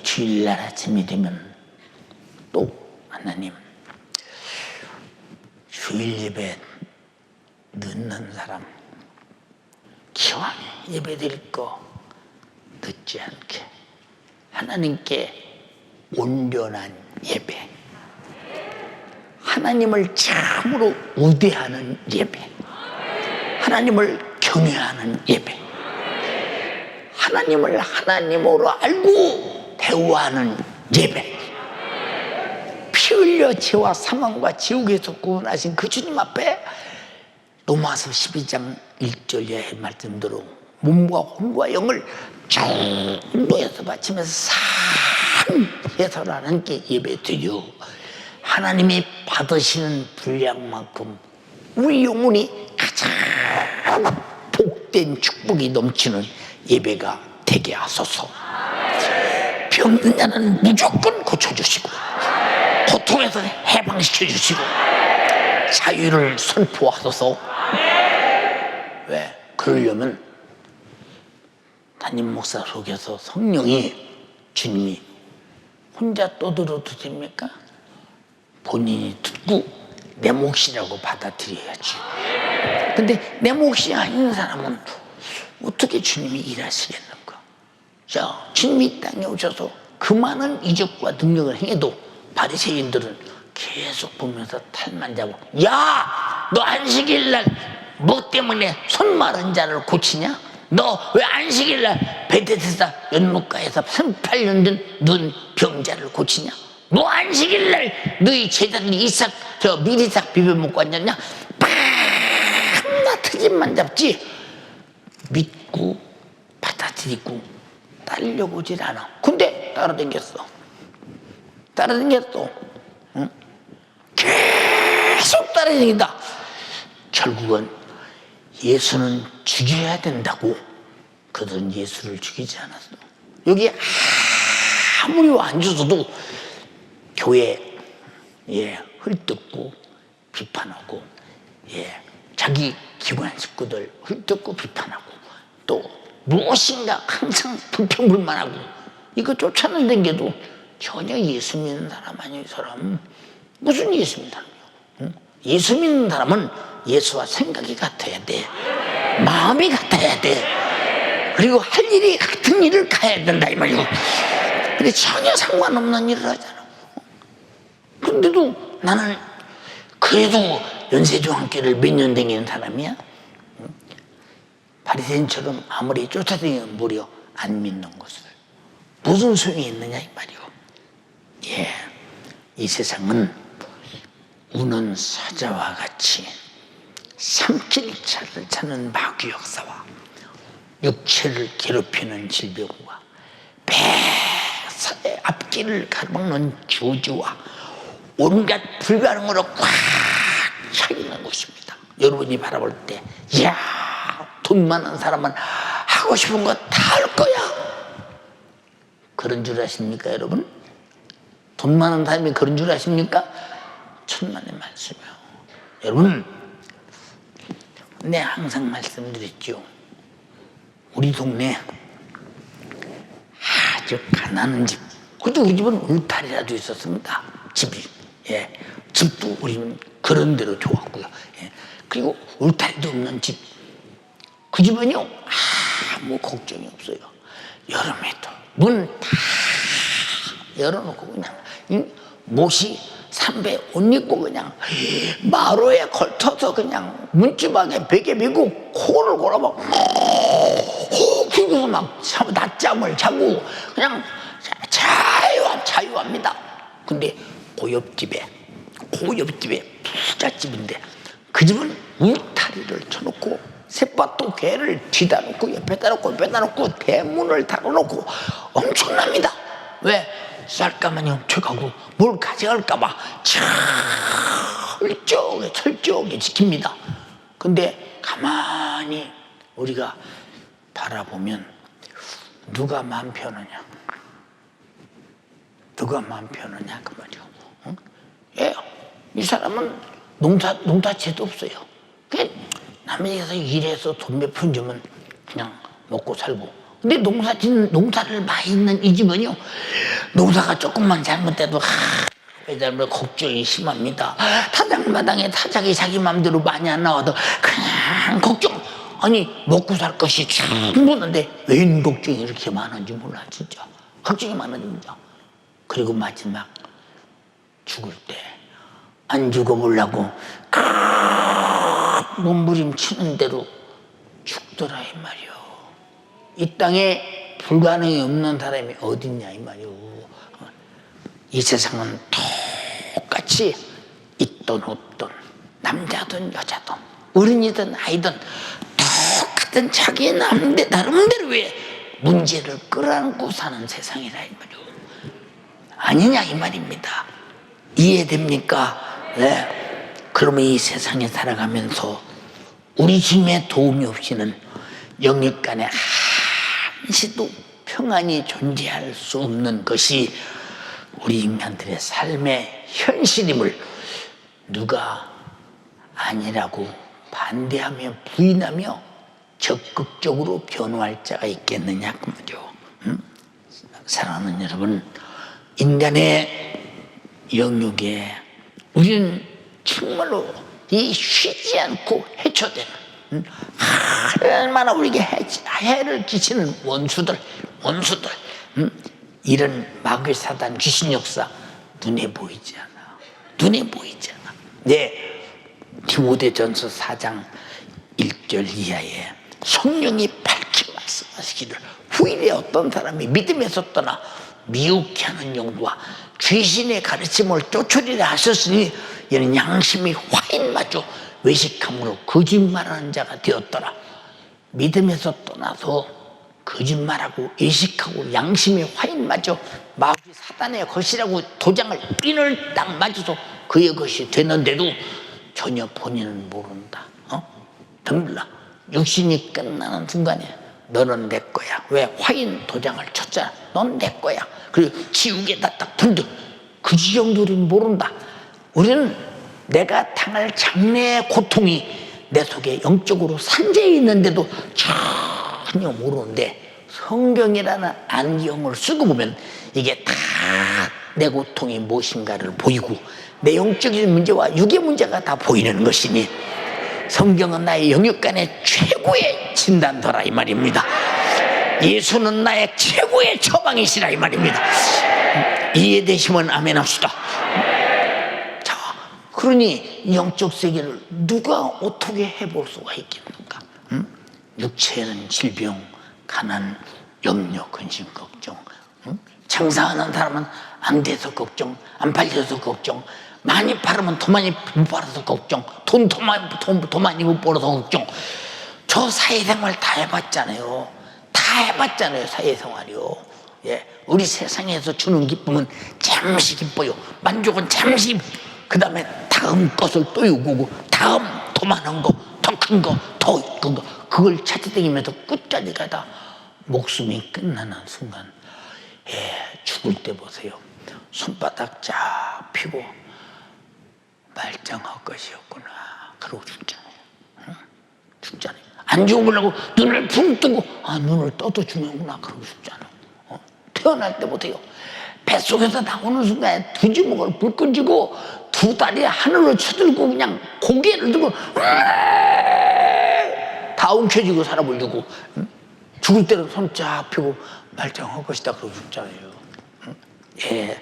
주일날 아침이 되면 또 하나님 주일 예배 늦는 사람 기왕 예배 드릴 거 늦지 않게 하나님께 온전한 예배, 하나님을 참으로 우대하는 예배, 하나님을 경외하는 예배, 하나님을 하나님으로 알고 대우하는 예배, 피 흘려 죄와 사망과 지옥에서 구원하신 그 주님 앞에 로마서 12장 1절의 말씀대로 몸과魂과 영을 중도에서 바치면서 산해서 하나님께 예배드려 하나님이 받으시는 분량만큼 우리 영혼이 가장 복된 축복이 넘치는 예배가 되게 하소서. 병든 자는 무조건 고쳐주시고 고통에서 해방시켜주시고 자유를 선포하소서. 왜? 그러려면 담임 목사 속에서 성령이 주님이 혼자 떠들어도 됩니까? 본인이 듣고 내 몫이라고 받아들여야지. 근데 내 몫이 아닌 사람은 어떻게 주님이 일하시겠는가? 자, 주님이 이 땅에 오셔서 그 많은 이적과 능력을 행해도 바리새인들은 계속 보면서 탈만 잡고, 야, 너 안식일날 뭐 때문에 손 마른 자를 고치냐? 너 왜 안식일날 베데스다 연못가에서 38년 된 눈 병자를 고치냐? 너 안식일날 너희 제자들이 이삭 미리삭 비벼 먹고 앉았냐? 밤낮 트집만 잡지 믿고 받아들이고 따르려보질 않아. 근데 따라다녔어. 응? 계속 따라다닌다. 결국은 예수는 죽여야 된다고 그들은 예수를 죽이지 않았어. 여기 아무리 안 주셔도 교회 헐뜯고 비판하고 자기 기관 식구들 헐뜯고 비판하고 또 무엇인가 항상 불평불만하고 이거 쫓아낸다는 전혀 예수 믿는 사람 아니에요. 사람 무슨 예수 믿는 사람이요? 응? 예수 믿는 사람은 예수와 생각이 같아야 돼. 마음이 같아야 돼. 그리고 할 일이 같은 일을 가야 된다 이 말이요. 근데 전혀 상관없는 일을 하잖아. 그런데도 나는 그래도 연세중학교를 몇 년 다니는 사람이야. 바리새인처럼 아무리 쫓아다니면 무려 안 믿는 것을 무슨 소용이 있느냐 이 말이요. 이 세상은 우는 사자와 같이 삼킬 차를 찾는 마귀 역사와 육체를 괴롭히는 질병과 배사의 앞길을 가로막는 저주와 온갖 불가능으로 꽉 차 있는 곳입니다. 여러분이 바라볼 때, 이야, 돈 많은 사람은 하고 싶은 거 다 할 거야. 그런 줄 아십니까, 여러분? 돈 많은 사람이 그런 줄 아십니까? 천만의 말씀이요. 여러분, 내가 항상 말씀드렸죠. 우리 동네 아주 가난한 집, 그래도 우리 집은 울타리라도 있었습니다. 집이. 집도 우리는 그런 대로 좋았고요. 그리고 울타리도 없는 집. 그 집은요, 아무 걱정이 없어요. 여름에도 문 다 열어놓고 그냥 못이 삼배 옷 입고 그냥 마루에 걸쳐서 그냥 문지방에 베개 메고 코를 골아막 그러고서 막 낮잠을 자고 그냥 자유합니다. 근데 그 옆집에 부잣집인데 그 집은 울타리를 쳐놓고 셋밭도 개를 뒤다 놓고 옆에다 놓고 대문을 달아놓고 엄청납니다. 왜? 쌀가마니 훔쳐가고 뭘 가져갈까봐 철저하게 지킵니다. 근데 가만히 우리가 바라보면 누가 마음 편하냐 그 말이요. 응? 이 사람은 농사채도 없어요. 남에게서 일해서 돈 몇 푼 주면 그냥 먹고 살고. 근데 농사를 많이 있는 이 집은요, 농사가 조금만 잘못돼도 왜냐면 걱정이 심합니다. 타작마당에 타작이 자기 맘대로 많이 안 나와도 그냥 걱정. 아니 먹고 살 것이 충분한데 웬 걱정이 이렇게 많은지 몰라. 진짜 걱정이 많아집니다. 그리고 마지막 죽을 때 안 죽어보려고 몸부림치는 대로 죽더라 이 말이요. 이 땅에 불가능이 없는 사람이 어딨냐 이 말이요. 이 세상은 똑같이 있던 없던 남자든 여자든 어른이든 아이든 똑같은 자기 나름대로 왜 문제를 끌어안고 사는 세상이라 이 말이요. 아니냐 이 말입니다. 이해됩니까? 네. 그러면 이 세상에 살아가면서 우리 힘의 도움이 없이는 영역 간에 한시도 평안이 존재할 수 없는 것이 우리 인간들의 삶의 현실임을 누가 아니라고 반대하며 부인하며 적극적으로 변호할 자가 있겠느냐 그 말이요. 사랑하는 여러분, 인간의 영역에 우리는 정말로 이 쉬지 않고 해초되는 얼마나 우리에게 해를 끼치는 원수들 이런 마귀 사단 귀신 역사 눈에 보이지 않아. 네, 디모데전서 4장 1절 이하에 성령이 밝히 말씀하시기를 후일에 어떤 사람이 믿음에서 떠나 미혹해 하는 영도와 귀신의 가르침을 쫓으리라 하셨으니 이는 양심이 화인마저 외식함으로 거짓말하는 자가 되었더라. 믿음에서 떠나서 거짓말하고 외식하고 양심의 화인마저 마귀 사단의 것이라고 도장을 핀을 딱 맞아서 그의 것이 되는데도 전혀 본인은 모른다. 덤빌라. 육신이 끝나는 순간에 너는 내 거야. 왜? 화인 도장을 쳤잖아. 넌 내 거야. 그리고 지옥에다 딱 분들 그 정도를 모른다. 우리는 내가 당할 장래의 고통이 내 속에 영적으로 산재해 있는데도 전혀 모르는데 성경이라는 안경을 쓰고 보면 이게 다 내 고통이 무엇인가를 보이고 내 영적인 문제와 육의 문제가 다 보이는 것이니 성경은 나의 영육간의 최고의 진단더라 이 말입니다. 예수는 나의 최고의 처방이시라 이 말입니다. 이해되시면 아멘 합시다. 자, 그러니 영적 세계를 누가 어떻게 해볼 수가 있겠는가? 육체는 질병, 가난, 염려, 근심, 걱정. 장사하는 사람은 안 돼서 걱정, 안 팔려서 걱정, 많이 팔으면 더 많이 못 팔아서 걱정, 돈 더 많이 못 벌어서 걱정. 저 사회생활 다 해봤잖아요. 다 해봤잖아요, 사회생활이요. 예, 우리 세상에서 주는 기쁨은 잠시 기뻐요. 만족은 잠시. 그 다음에 다음 것을 또 요구고, 다음 더 많은 거, 더 큰 거, 더 큰 거, 그걸 찾아다니면서 끝까지 가다 목숨이 끝나는 순간, 예, 죽을 때 보세요. 손바닥 쫙 펴고 말짱할 것이었구나. 그러고 죽잖아요. 죽잖아요. 안 죽으려고 눈을 붕 뜨고 눈을 떠도 죽는구나. 그러고 죽잖아요. 태어날 때 보세요. 뱃속에서 나오는 순간에 두 주먹을 불끈 쥐고 두 다리 하늘을 쳐들고 그냥 고개를 들고 다 움켜쥐고 사람을 두고 죽을 때는 손 쫙 펴고 말짱할 것이다. 그러고 죽잖아요. 예,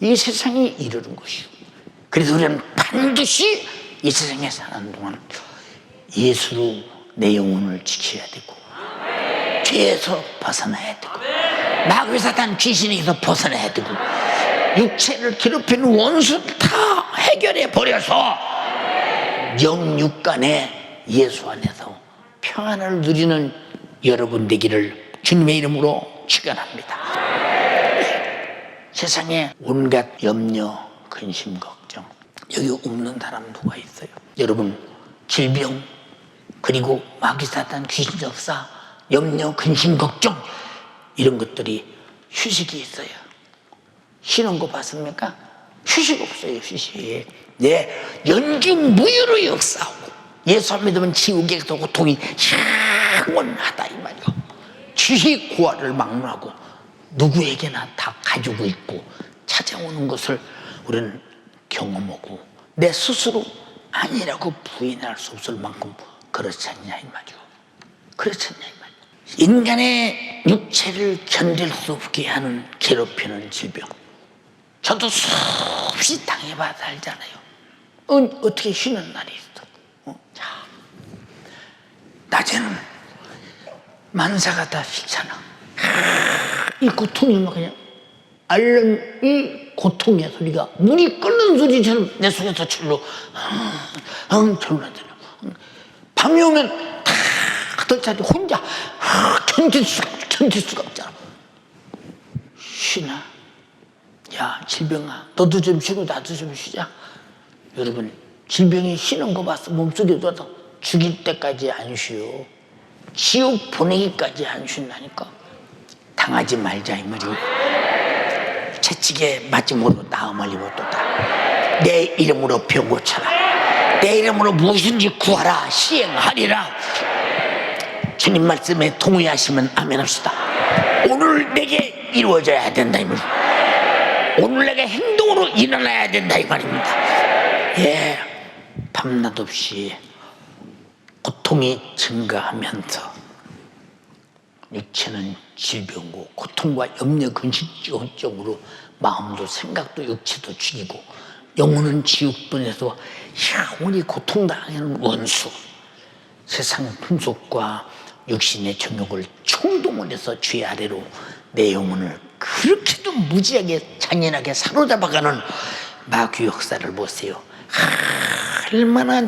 이 세상이 이러는 것이요. 그래서 우리는 반드시 이 세상에 사는 동안 예수로 내 영혼을 지켜야 되고 죄에서 벗어나야 되고 마귀 사탄 귀신에서 벗어나야 되고 육체를 괴롭히는 원수 다 해결해 버려서 영육 간에 예수 안에서 평안을 누리는 여러분 되기를 주님의 이름으로 축원합니다. 세상에 온갖 염려, 근심, 걱정 여기 없는 사람 누가 있어요? 여러분 질병 그리고 마귀 사탄 귀신 역사 염려, 근심, 걱정 이런 것들이 휴식이 있어요. 쉬는 거 봤습니까? 휴식 없어요. 휴식. 네, 연중무휴로 역사하고 예수 안 믿으면 지옥에서 고통이 영원하다 이 말이요. 지희 구하를 막론하고 누구에게나 다 가지고 있고 찾아오는 것을 우리는 경험하고 내 스스로 아니라고 부인할 수 없을 만큼 그렇지 않냐 이 말이요. 그렇지 않냐 이 말이요. 인간의 육체를 견딜 수 없게 하는 괴롭히는 질병 저도 수없이 당해봐서 알잖아요. 어떻게 쉬는 날이 있어. 자, 낮에는 만사가 다 싫잖아. 이 고통이 막 그냥 알는 이 고통의 소리가 물이 끓는 소리처럼 내 속에서 절로 절로 나잖아. 밤이 오면 다 떨차도 혼자 견딜 수가 없잖아. 쉬나? 야 질병아 너도 좀 쉬고 나도 좀 쉬자. 여러분 질병이 쉬는 거 봤어? 몸속에 둬서 죽일 때까지 안 쉬어. 지옥 보내기까지 안 쉰다니까. 당하지 말자 이 말이오. 채찍에 맞음으로 나음을 입었도다. 내 이름으로 병 고쳐라. 내 이름으로 무엇인지 구하라. 시행하리라. 주님 말씀에 동의하시면 아멘 합시다. 오늘 내게 이루어져야 된다 이 말이오. 오늘 내게 행동으로 일어나야 된다 이 말입니다. 예, 밤낮 없이 고통이 증가하면서 육체는 질병고 고통과 염려 근심증으로 마음도 생각도 육체도 죽이고 영혼은 지옥분에서 영원히 고통당하는 원수 세상의 풍속과 육신의 정욕을 총동원해서 죄 아래로 내 영혼을 그렇게도 무지하게 잔인하게 사로잡아가는 마귀 역사를 보세요. 얼마나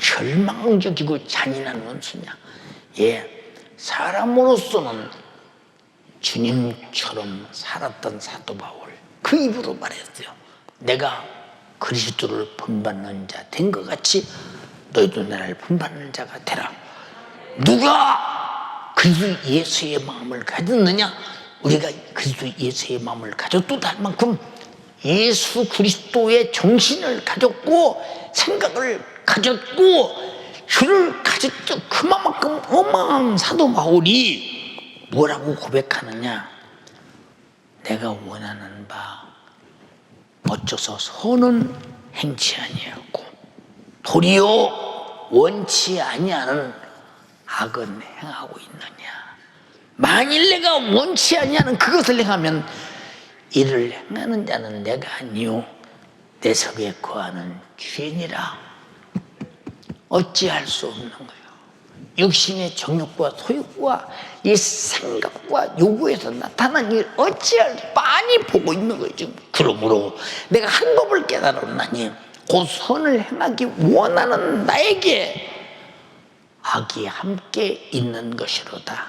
절망적이고 잔인한 원수냐. 사람으로서는 주님처럼 살았던 사도 바울, 그 입으로 말했어요. 내가 그리스도를 본받는 자 된 것 같이 너희도 나를 본받는 자가 되라. 누가 그리스도 예수의 마음을 가졌느냐? 우리가 그리스도 예수의 마음을 가졌도다 할 만큼 예수 그리스도의 정신을 가졌고 생각을 가졌고 주를 가졌죠. 그만큼 어마어마한 사도 바울이 뭐라고 고백하느냐? 내가 원하는 바 어째서 선은 행치 아니하고 도리어 원치 아니하는 악은 행하고 있느냐. 만일 내가 원치 아니하는 그것을 행하면 이를 행하는 자는 내가 아니요 내 속에 거하는 주인이라. 어찌할 수 없는 거예요. 육신의 정욕과 소욕과 이 생각과 요구에서 나타난 일 어찌할 수 많이 보고 있는 거예요 지금. 그러므로 내가 한 법을 깨달았나니 곧 선을 행하기 원하는 나에게 악이 함께 있는 것이로다.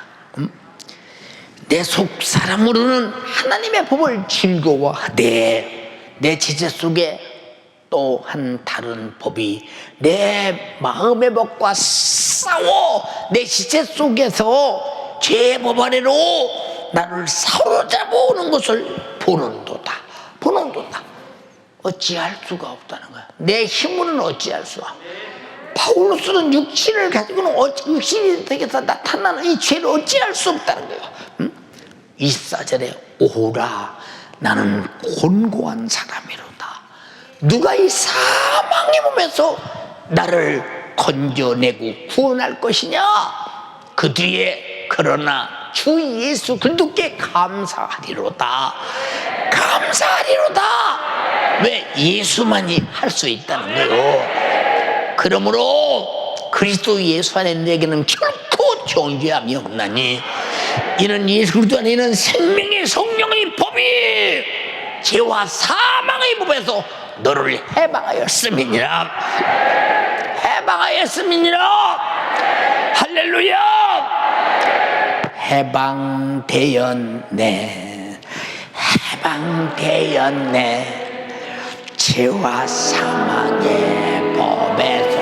내 속 사람으로는 하나님의 법을 즐거워하되 내 지체 속에 또 한 다른 법이 내 마음의 법과 싸워 내 지체 속에서 죄의 법 아래로 나를 사로잡아오는 것을 보는도다. 어찌할 수가 없다는 거야. 내 힘으로는 어찌할 수가. 바울로서는 육신을 가지고는 육신이 되게서 나타나는 이 죄를 어찌할 수 없다는 거예요. 24절에 오라 나는 곤고한 사람이로다. 누가 이 사망의 몸에서 나를 건져내고 구원할 것이냐? 그 뒤에 그러나 주 예수 그리스도께 감사하리로다. 왜? 예수만이 할 수 있다는 거예요. 그러므로 그리스도 예수 안에 내게는 결코 정죄함이 없나니 이는 예수 그리스도 안에 있는 생명의 성령의 법이 죄와 사망의 법에서 너를 해방하였음이니라. 할렐루야. 해방되었네. 죄와 사망의 법에서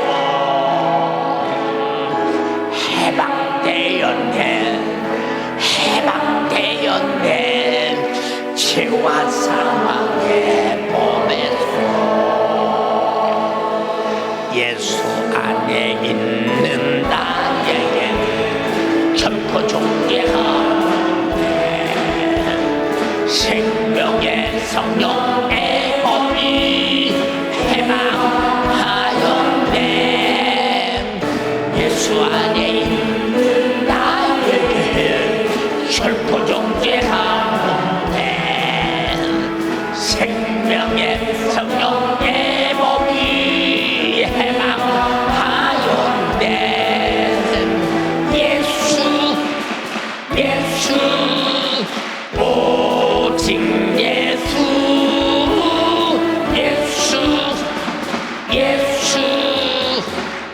해방되었네. 죄와 사망의 법에서 예수 안에 있는 나에게 결코 존재하네. 생명의 성령의 법이 해방하였네. 예수 안에 있는 나에게 결코 존재하네. 생명의 성령의 법이 해방하였네. 예수 오직 예수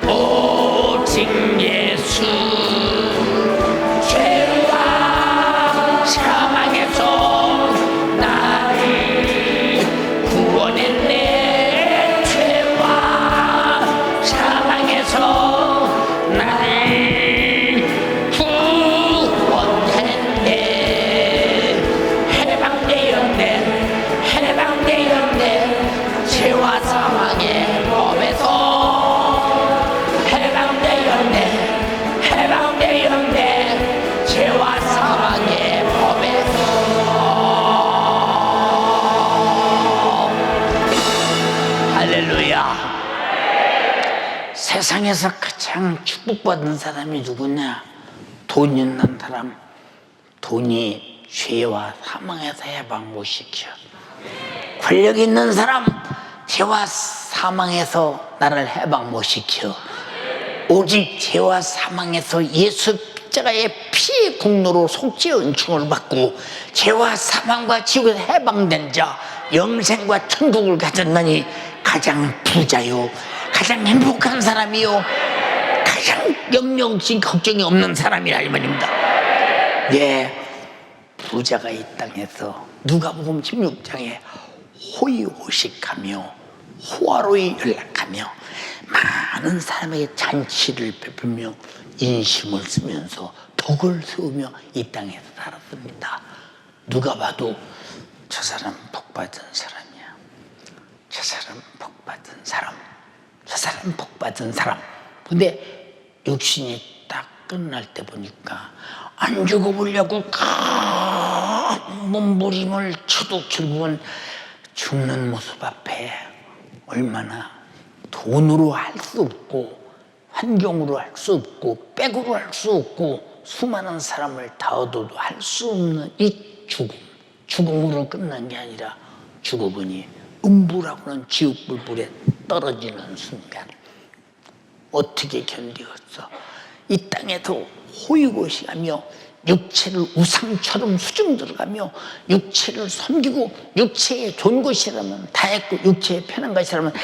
오직 예수. 죄와 사망에서 나를 구원했네. 죄와 사망에서 나를 구원했네. 해방되었네. 죄와 사망의 법에서 해방되었네. 죄와 사망의 법에서. 할렐루야. 세상에서 가장 축복받은 사람이 누구냐? 돈 있는 사람. 돈이 죄와 사망에서 해방 못 시켜. 권력 있는 사람, 죄와 사망에서 나를 해방 못 시켜. 오직 죄와 사망에서 예수 십자가의 피의 공로로 속죄의 은총을 받고 죄와 사망과 지옥에서 해방된 자, 영생과 천국을 가졌나니 가장 부자요, 가장 행복한 사람이요, 가장 염려없이 걱정이 없는 사람이라 이 말입니다. 예, 부자가 이 땅에서 누가복음 16장에 호의호식하며 호화로이 연락하며 많은 사람에게 잔치를 베풀며 인심을 쓰면서 덕을 세우며 이 땅에서 살았습니다. 누가 봐도 저 사람 복받은 사람이야, 저 사람 복받은 사람, 저 사람 복받은 사람. 근데 육신이 딱 끝날 때 보니까 안 죽어보려고 몸부림을 쳐도 결국은 죽는 모습 앞에 얼마나 돈으로 할 수 없고 환경으로 할 수 없고 백으로 할 수 없고 수많은 사람을 다 얻어도 할 수 없는 이 죽음으로 끝난 게 아니라 죽어보니 음부라고는 지옥불불에 떨어지는 순간 어떻게 견디겠어? 이 땅에도 호의고시하며 육체를 우상처럼 수중 들어가며 육체를 섬기고 육체의 좋은 것이라면 다 했고 육체의 편한 것이라면 다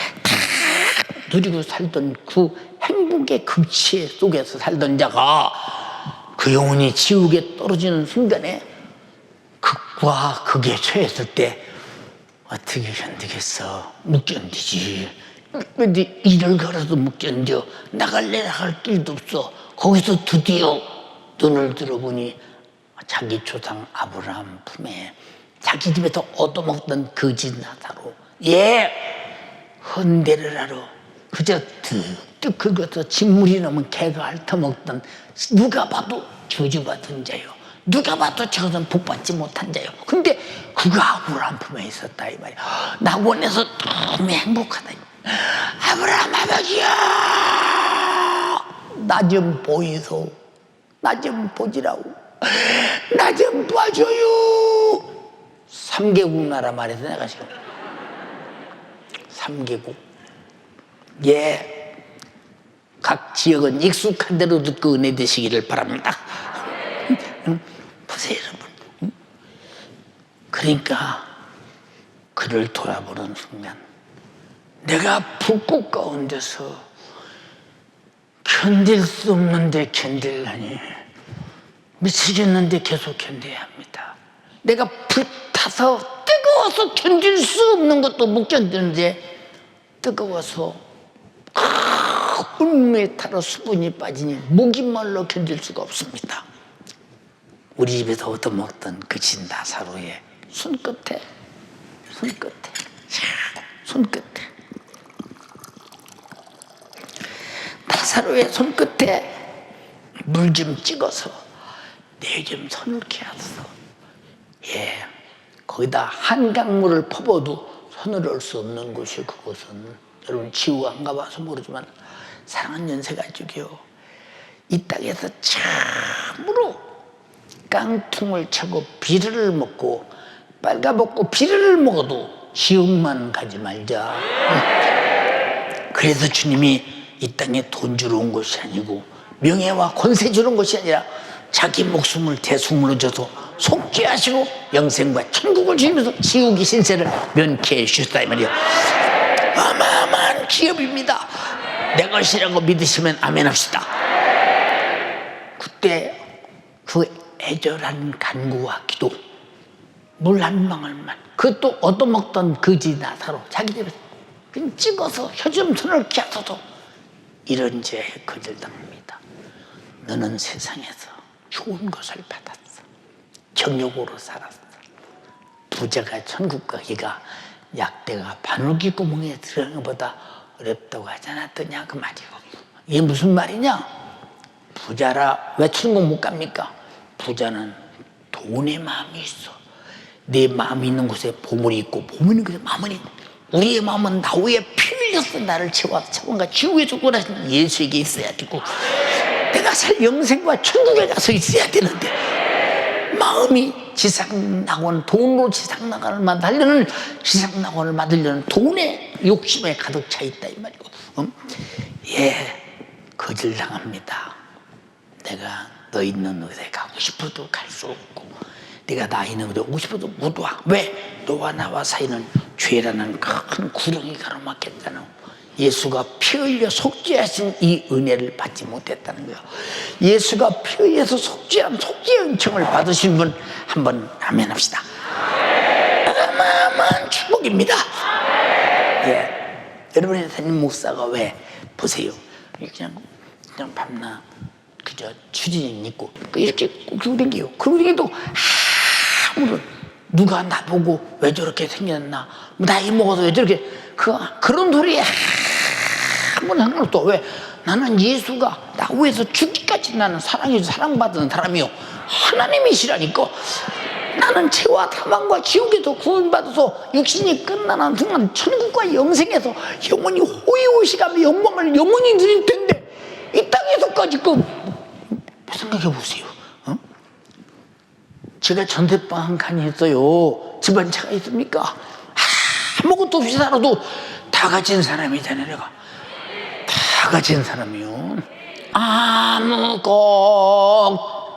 누리고 살던 그 행복의 극치 속에서 살던 자가 그 영혼이 지옥에 떨어지는 순간에 극과 극에 처했을 때 어떻게 견디겠어? 못 견디지. 근데 일을 걸어도 못 견뎌. 나갈 길도 없어. 거기서 드디어 눈을 들어보니 자기 조상 아브라함 품에 자기 집에서 얻어먹던 거지 나사로, 예, 헌대를 하러 그저 득득 긁어서 진물이 넘은 개가 핥아먹던 누가 봐도 저주받은 자요, 누가 봐도 저것은 복받지 못한 자요. 근데 그가 아브라함 품에 있었다 이 말이야. 낙원에서 너무 행복하다. 아브라함 아버지야, 나 좀 보이소, 나 좀 보지라고, 나 좀 봐줘요. 3개국 나라 말해서 내가 지금 3개국, 예, 각 지역은 익숙한 대로 듣고 은혜 되시기를 바랍니다. 보세요 여러분. 그러니까 그를 돌아보는 순간 내가 불꽃 가운데서 견딜 수 없는데 견딜라니, 미치겠는데 계속 견뎌야 합니다. 내가 불타서 뜨거워서 견딜 수 없는 것도 못 견디는데 뜨거워서 울음에 타러 수분이 빠지니 목이 말라 견딜 수가 없습니다. 우리 집에서 얻어먹던 그 진나사로의 손끝에 나사로의 손끝에 물 좀 찍어서 내 좀 서늘케 하소서. 예, 거기다 한강물을 퍼부어도 서늘할 수 없는 곳이 그곳은, 여러분 지구 안 가봐서 모르지만 사랑하는 연세가족이요, 이 땅에서 참으로 깡통을 차고 비료를 먹고 빨가먹고 비료를 먹어도 지옥만 가지 말자. 그래서 주님이 이 땅에 돈 주러 온 것이 아니고 명예와 권세 주러 온 것이 아니라 자기 목숨을 대속물로 줘서 속죄하시고 영생과 천국을 주시면서 지옥의 신세를 면케해 주셨다 이 말이에요. 어마어마한 기업입니다. 내 것이라고 믿으시면 아멘 합시다. 그때 그 애절한 간구와 기도, 물 한 방울만, 그것도 얻어먹던 거지 나사로 자기 집에서 그냥 찍어서 혀좀 손을 쥐어서 이런 죄에 거절당합니다. 너는 세상에서 좋은 것을 받았어, 정욕으로 살았어. 부자가 천국 가기가 약대가 바늘귀 구멍에 들어가는 것보다 어렵다고 하지 않았더냐 그 말이고. 이게 무슨 말이냐? 부자라 왜 천국 못 갑니까? 부자는 돈의 마음이 있어. 내 마음이 있는 곳에 보물이 있고 보물이 있는 곳에 마음이 있고, 우리의 마음은 나 위에 피 흘려서 나를 채워서 차원과 지옥에 쫓겨나신 예수에게 있어야 되고 내가 살 영생과 천국에 가서 있어야 되는데 마음이 지상낙원, 돈으로 지상낙원을 만들려는, 지상낙원을 만들려는 돈의 욕심에 가득 차 있다 이 말이고. 예, 거절당합니다. 내가 너 있는 곳에 가고 싶어도 갈 수 없고 네가 나 있는 곳에 오고 싶어도 못 와. 왜? 너와 나와 사이는 죄라는 큰 구렁이 가로막혔다는, 예수가 피 흘려 속죄하신 이 은혜를 받지 못했다는 거예요. 예수가 피 흘려서 속죄한 속죄의 은총을 받으신 분 한번 아멘 합시다. 어마어마한 축복입니다. 예. 여러분의 담임 목사가 왜 보세요, 그냥 밤낮 그저 추진이 있고 이렇게 그러고 댕겨요. 그러고 댕겨도 아무런 누가 나보고 왜 저렇게 생겼나, 나이 먹어서 왜 저렇게, 그런 소리에 아무런 상관없어. 왜? 나는 예수가 나 위해서 죽기까지 나는 사랑받은 사람이요, 하나님이시라니까. 나는 죄와 사망과 지옥에서 구원받아서 육신이 끝나는 순간 천국과 영생에서 영원히 호의호식하며 영광을 영원히 누릴 텐데, 이 땅에서까지 생각해 보세요. 제가 전세방 한 칸이 있어요. 집안 차가 있습니까? 아무것도 없이 살아도 다 가진 사람이잖아요. 내가 다 가진 사람이요. 아무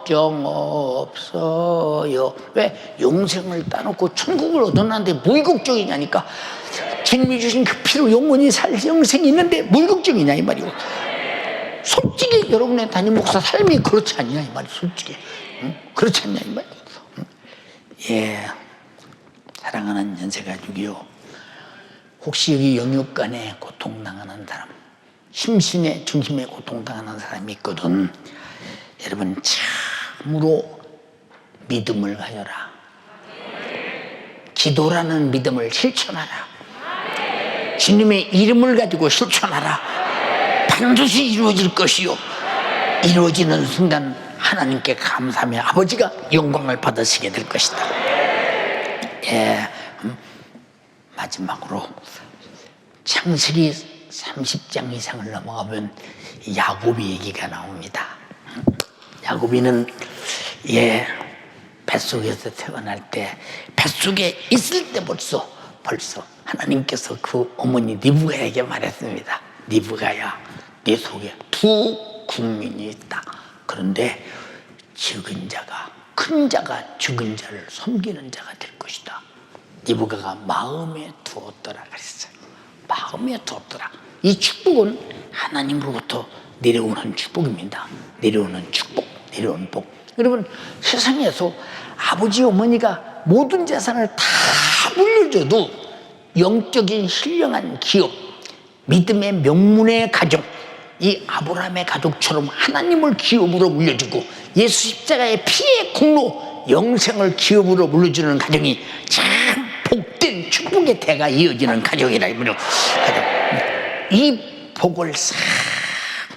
걱정 없어요. 왜? 영생을 따놓고 천국을 얻어놨는데 뭘 걱정이냐니까. 주님이 주신 그 피로 영원히 살 영생이 있는데 뭘 걱정이냐 이 말이고. 솔직히 여러분의 담임 목사 삶이 그렇지 않냐 이 말이, 솔직히. 그렇지 않냐 이 말이. 예, 사랑하는 연세가족이요, 혹시 여기 영육간에 고통당하는 사람, 심신의 중심에 고통당하는 사람이 있거든. 여러분 참으로 믿음을 가져라. 기도라는 믿음을 실천하라. 주님의 이름을 가지고 실천하라. 반드시 이루어질 것이요, 이루어지는 순간 하나님께 감사하며 아버지가 영광을 받으시게 될 것이다. 예, 마지막으로 창세기 30장 이상을 넘어가면 야곱이 얘기가 나옵니다. 야곱이는 뱃속에서 태어날 때, 뱃속에 있을 때 벌써 하나님께서 그 어머니 리브가에게 말했습니다. 리브가야, 네 속에 두 국민이 있다. 그런데 적은 자가, 큰 자가 적은 자를 섬기는 자가 될 것이다. 리브가가 마음에 두었더라 그랬어요. 마음에 두었더라. 이 축복은 하나님으로부터 내려오는 축복입니다. 내려오는 축복, 내려오는 복. 여러분, 세상에서 아버지 어머니가 모든 재산을 다 물려줘도 영적인 신령한 기업, 믿음의 명문의 가정, 이 아브라함의 가족처럼 하나님을 기업으로 물려주고 예수 십자가의 피의 공로, 영생을 기업으로 물려주는 가정이 참 복된 축복의 대가 이어지는 가정이라 이 말이에요. 이 복을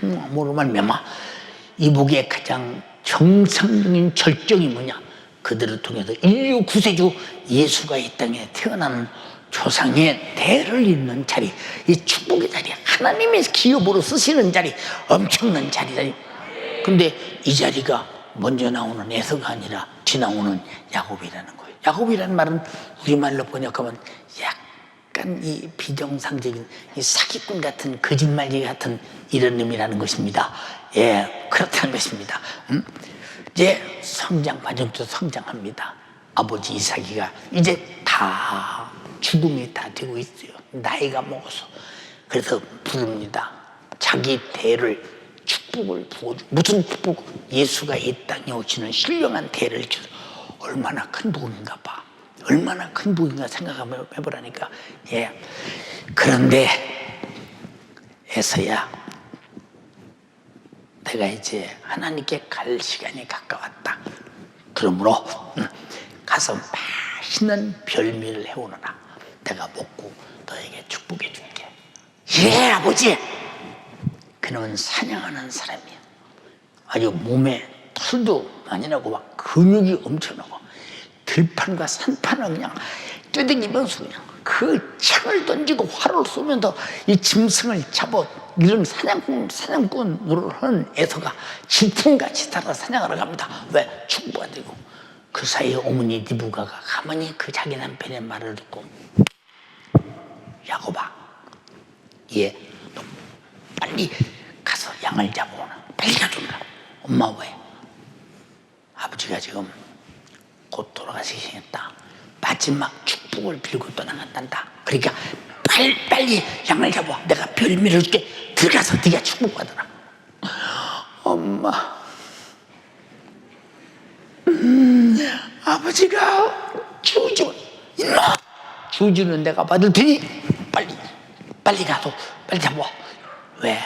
싹으로 말미암아, 이 복의 가장 정상적인 절정이 뭐냐? 그들을 통해서 인류 구세주 예수가 이 땅에 태어나는 조상의 대를 잇는 자리, 이 축복의 자리, 하나님의 기업으로 쓰시는 자리, 엄청난 자리다. 근데 이 자리가 먼저 나오는 에서가 아니라 뒤나오는 야곱이라는 거예요. 야곱이라는 말은 우리말로 번역하면 약간 이 비정상적인 이 사기꾼 같은, 거짓말쟁이 같은 이런 의미라는 것입니다. 예, 그렇다는 것입니다. 이제 성장 과정도 성장합니다. 아버지 이삭이가 이제 다 죽음이 다 되고 있어요. 나이가 먹어서. 그래서 부릅니다. 자기 대를, 축복을 부어주. 무슨 축복? 예수가 이 땅에 오시는 신령한 대를 주서. 얼마나 큰 복인가 봐. 얼마나 큰 복인가 생각하면 해보라니까. 예. 그런데 에서야, 내가 이제 하나님께 갈 시간이 가까웠다. 그러므로 가서 맛있는 별미를 해오너라. 내가 먹고 너에게 축복해 줄게. 예, 아버지. 그놈은 사냥하는 사람이야. 아주 몸에 털도 많이 나고 막 근육이 엄청나고 들판과 산판을 그냥 뛰어다니면서 그냥 그 창을 던지고 활을 쏘면서 이 짐승을 잡아, 이런 사냥꾼으로 하는 에서가 질풍같이 따라 사냥하러 갑니다. 왜? 축복가 되고. 그 사이에 어머니 리브가가 가만히 그 자기 남편의 말을 듣고, 야곱아, 너 빨리 가서 양을 잡아오나. 빨리 가져오라. 엄마 왜? 아버지가 지금 곧 돌아가시겠다. 마지막 축복을 빌고 떠나간단다. 그러니까 빨리 양을 잡아. 내가 별 밀어줄게. 들어가서 네가 축복받아라. 엄마, 아버지가 주주, 임마, 주주는 내가 받을 테니 빨리 가서 빨리 잡아. 왜?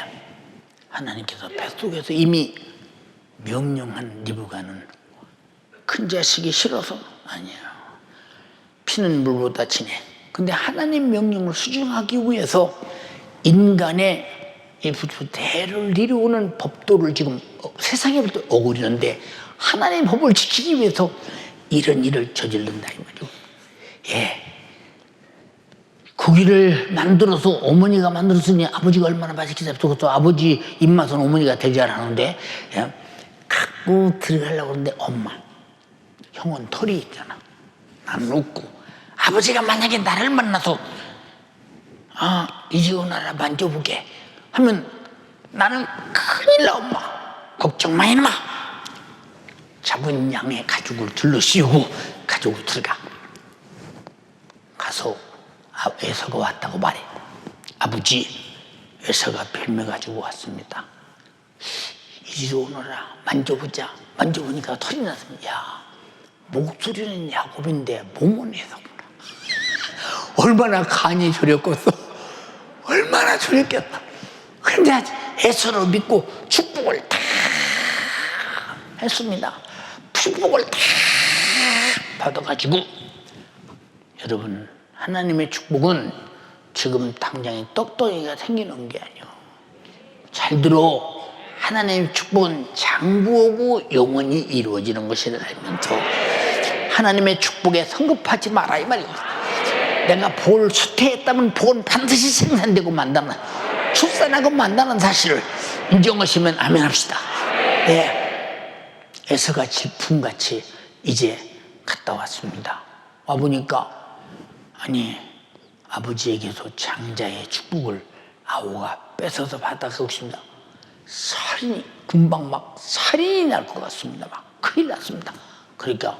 하나님께서 뱃속에서 이미 명령한 리브가는 큰 자식이 싫어서 아니야. 피는 물보다 진해. 근데 하나님 명령을 수정하기 위해서 인간의 대를 이루는 법도를 지금 세상의 법도 어기는데 하나님의 법을 지키기 위해서 이런 일을 저지른다 이 말이죠. 예. 고기를 만들어서 어머니가 만들었으니 아버지가 얼마나 맛있게 잡수고 또 아버지 입맛은 어머니가 되지 않았는데 예. 갖고 들어가려고 그러는데 엄마, 형은 털이 있잖아. 나는 없고. 아버지가 만약에 나를 만나서 이제 오나라 만져보게 하면 나는 큰일 나. 엄마 걱정 마 이놈아. 잡은 양의 가죽을 둘러 씌우고 가지고 들어가. 가서 에서가 왔다고 말해. 아버지, 에서가 별매 가지고 왔습니다. 이리 오너라 만져보자. 만져보니까 털이 났습니다. 야, 목소리는 야곱인데 몸은 에서구나. 얼마나 간이 저렸겠어. 얼마나 저렸겠다. 근데 에서를 믿고 축복을 다 했습니다. 축복을 다 받아가지고 여러분, 하나님의 축복은 지금 당장에 떡덩이가 생기는 게 아니에요. 잘 들어. 하나님의 축복은 장부오고 영원히 이루어지는 것이라 알면서 하나님의 축복에 성급하지 마라 이 말이에요. 내가 볼 수태했다면 복은 반드시 생산되고 만다는, 출산하고 만다는 사실을 인정하시면 아멘 합시다. 네. 에서가 질풍같이 이제 갔다 왔습니다. 와보니까 아니, 아버지에게서 장자의 축복을 아우가 뺏어서 받아가고 있습니다. 살인이 금방 막 살인이 날 것 같습니다. 막 큰일 났습니다. 그러니까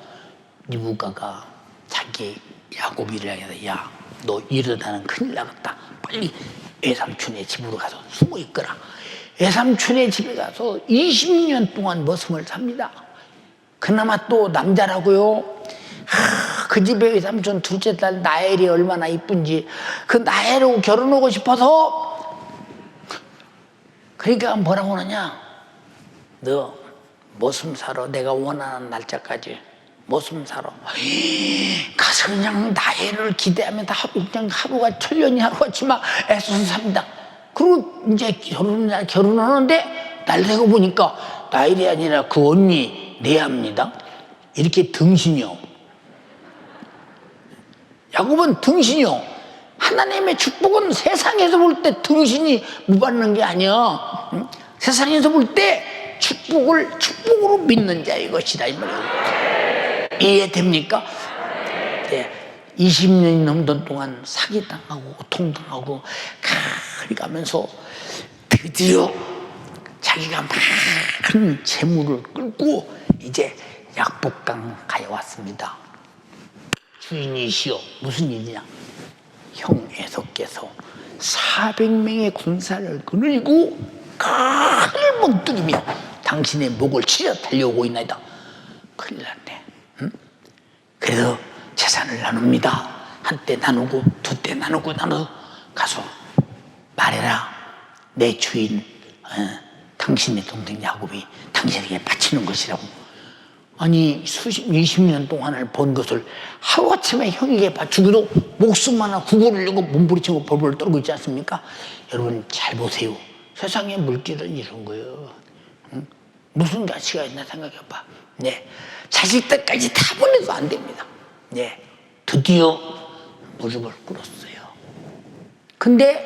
리브가가 자기 야곱이를 향해서 야, 너 이러다는 큰일 나겠다. 빨리 애삼촌의 집으로 가서 숨어 있거라. 애삼촌의 집에 가서 20년 동안 머슴을 삽니다. 그나마 또 남자라고요. 그 집에 외삼촌 둘째 딸 나엘이 얼마나 이쁜지 그 나엘하고 결혼하고 싶어서 그러니까 뭐라고 하느냐, 너 머슴 사러 내가 원하는 날짜까지 머슴 사러 가서 그냥 나엘을 기대하면 다 그냥 하루가 천년이 하루같이 막 애써서 삽니다. 그리고 이제 결혼하는데 날 되고 보니까 나엘이 아니라 그 언니 레아입니다. 이렇게 등신이요. 야곱은 등신이요. 하나님의 축복은 세상에서 볼 때 등신이 무받는 게 아니야. 응? 세상에서 볼 때 축복으로 믿는 자의 것이다 이 말이에요. 이해됩니까? 네. 20년이 넘던 동안 사기당하고 고통당하고 가면서 드디어 자기가 많은 재물을 끌고 이제 약복강가에 왔습니다. 주인이시여, 무슨 일이냐? 형 에서께서 400명의 군사를 거느리고 칼을 멍뜨리며 당신의 목을 치려 달려오고 있나이다. 큰일 났네. 응? 그래서 재산을 나눕니다. 한때 나누고 두때 나누고 나눠서 가서 말해라. 내 주인 당신의 동생 야곱이 당신에게 바치는 것이라고. 아니 20년 동안을 번 것을 하루아침에 형에게 바치고도 목숨 하나 구걸하려고 몸부림치고 벌벌 떨고 있지 않습니까? 여러분 잘 보세요. 세상의 물질은 이런 거예요. 응? 무슨 가치가 있나 생각해봐. 네. 자식들까지 다 보내도 안 됩니다. 네. 드디어 무릎을 꿇었어요. 근데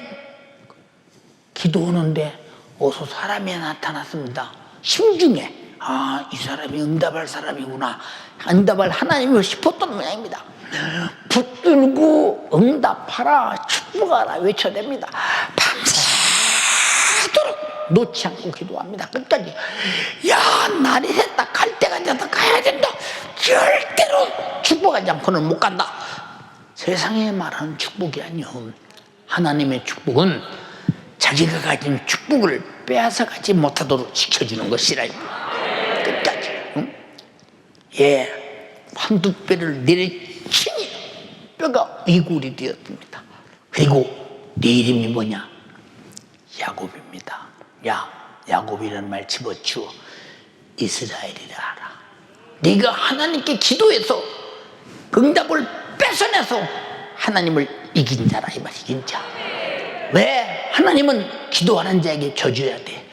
기도하는데 어서 사람이 나타났습니다. 심중에 이 사람이 응답할 사람이구나. 응답할 하나님이고 싶었던 모양입니다. 붙들고 응답하라, 축복하라 외쳐댑니다. 밤새도록 놓지 않고 기도합니다. 끝까지. 야, 날이 됐다, 갈 때가 됐다, 가야 된다. 절대로 축복하지 않고는 못 간다. 세상에 말하는 축복이 아니요, 하나님의 축복은 자기가 가진 축복을 빼앗아가지 못하도록 지켜주는 것이라. 끝까지. 응? 예, 한두 뼈를 내리치니 뼈가 이골이 되었습니다. 그리고 네 이름이 뭐냐? 야곱입니다. 야곱이라는 말 집어치워 이스라엘이라 하라. 네가 하나님께 기도해서 응답을 뺏어내서 하나님을 이긴 자라, 이 말. 이긴 자. 왜? 하나님은 기도하는 자에게 줘줘야 돼.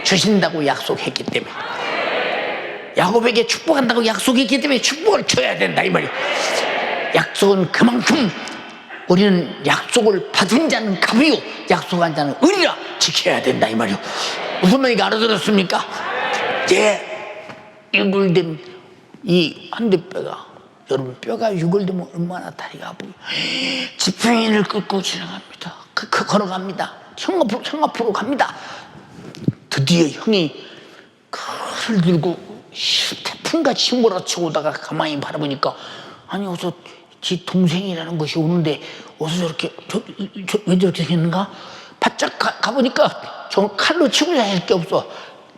주신다고 약속했기 때문에. 야곱에게 축복한다고 약속했기 때문에 축복을 줘야 된다, 이 말이야. 약속은 그만큼 우리는 약속을 받은 자는 갑이요 약속한 자는 은이라 지켜야 된다, 이 말이요. 무슨 말인지 알아들었습니까? 예, 유골된 이 한대뼈가, 여러분, 뼈가 유골되면 얼마나 다리가 아프고 지팡이를 끌고 지나갑니다. 걸어갑니다. 형 앞으로 갑니다. 드디어 형이 칼을 들고 태풍같이 몰아치고 오다가 가만히 바라보니까, 아니 어서 지 동생이라는 것이 오는데 어서 저렇게 왜 저렇게 생겼는가? 바짝 가보니까 저 칼로 치고 다닐 게 없어.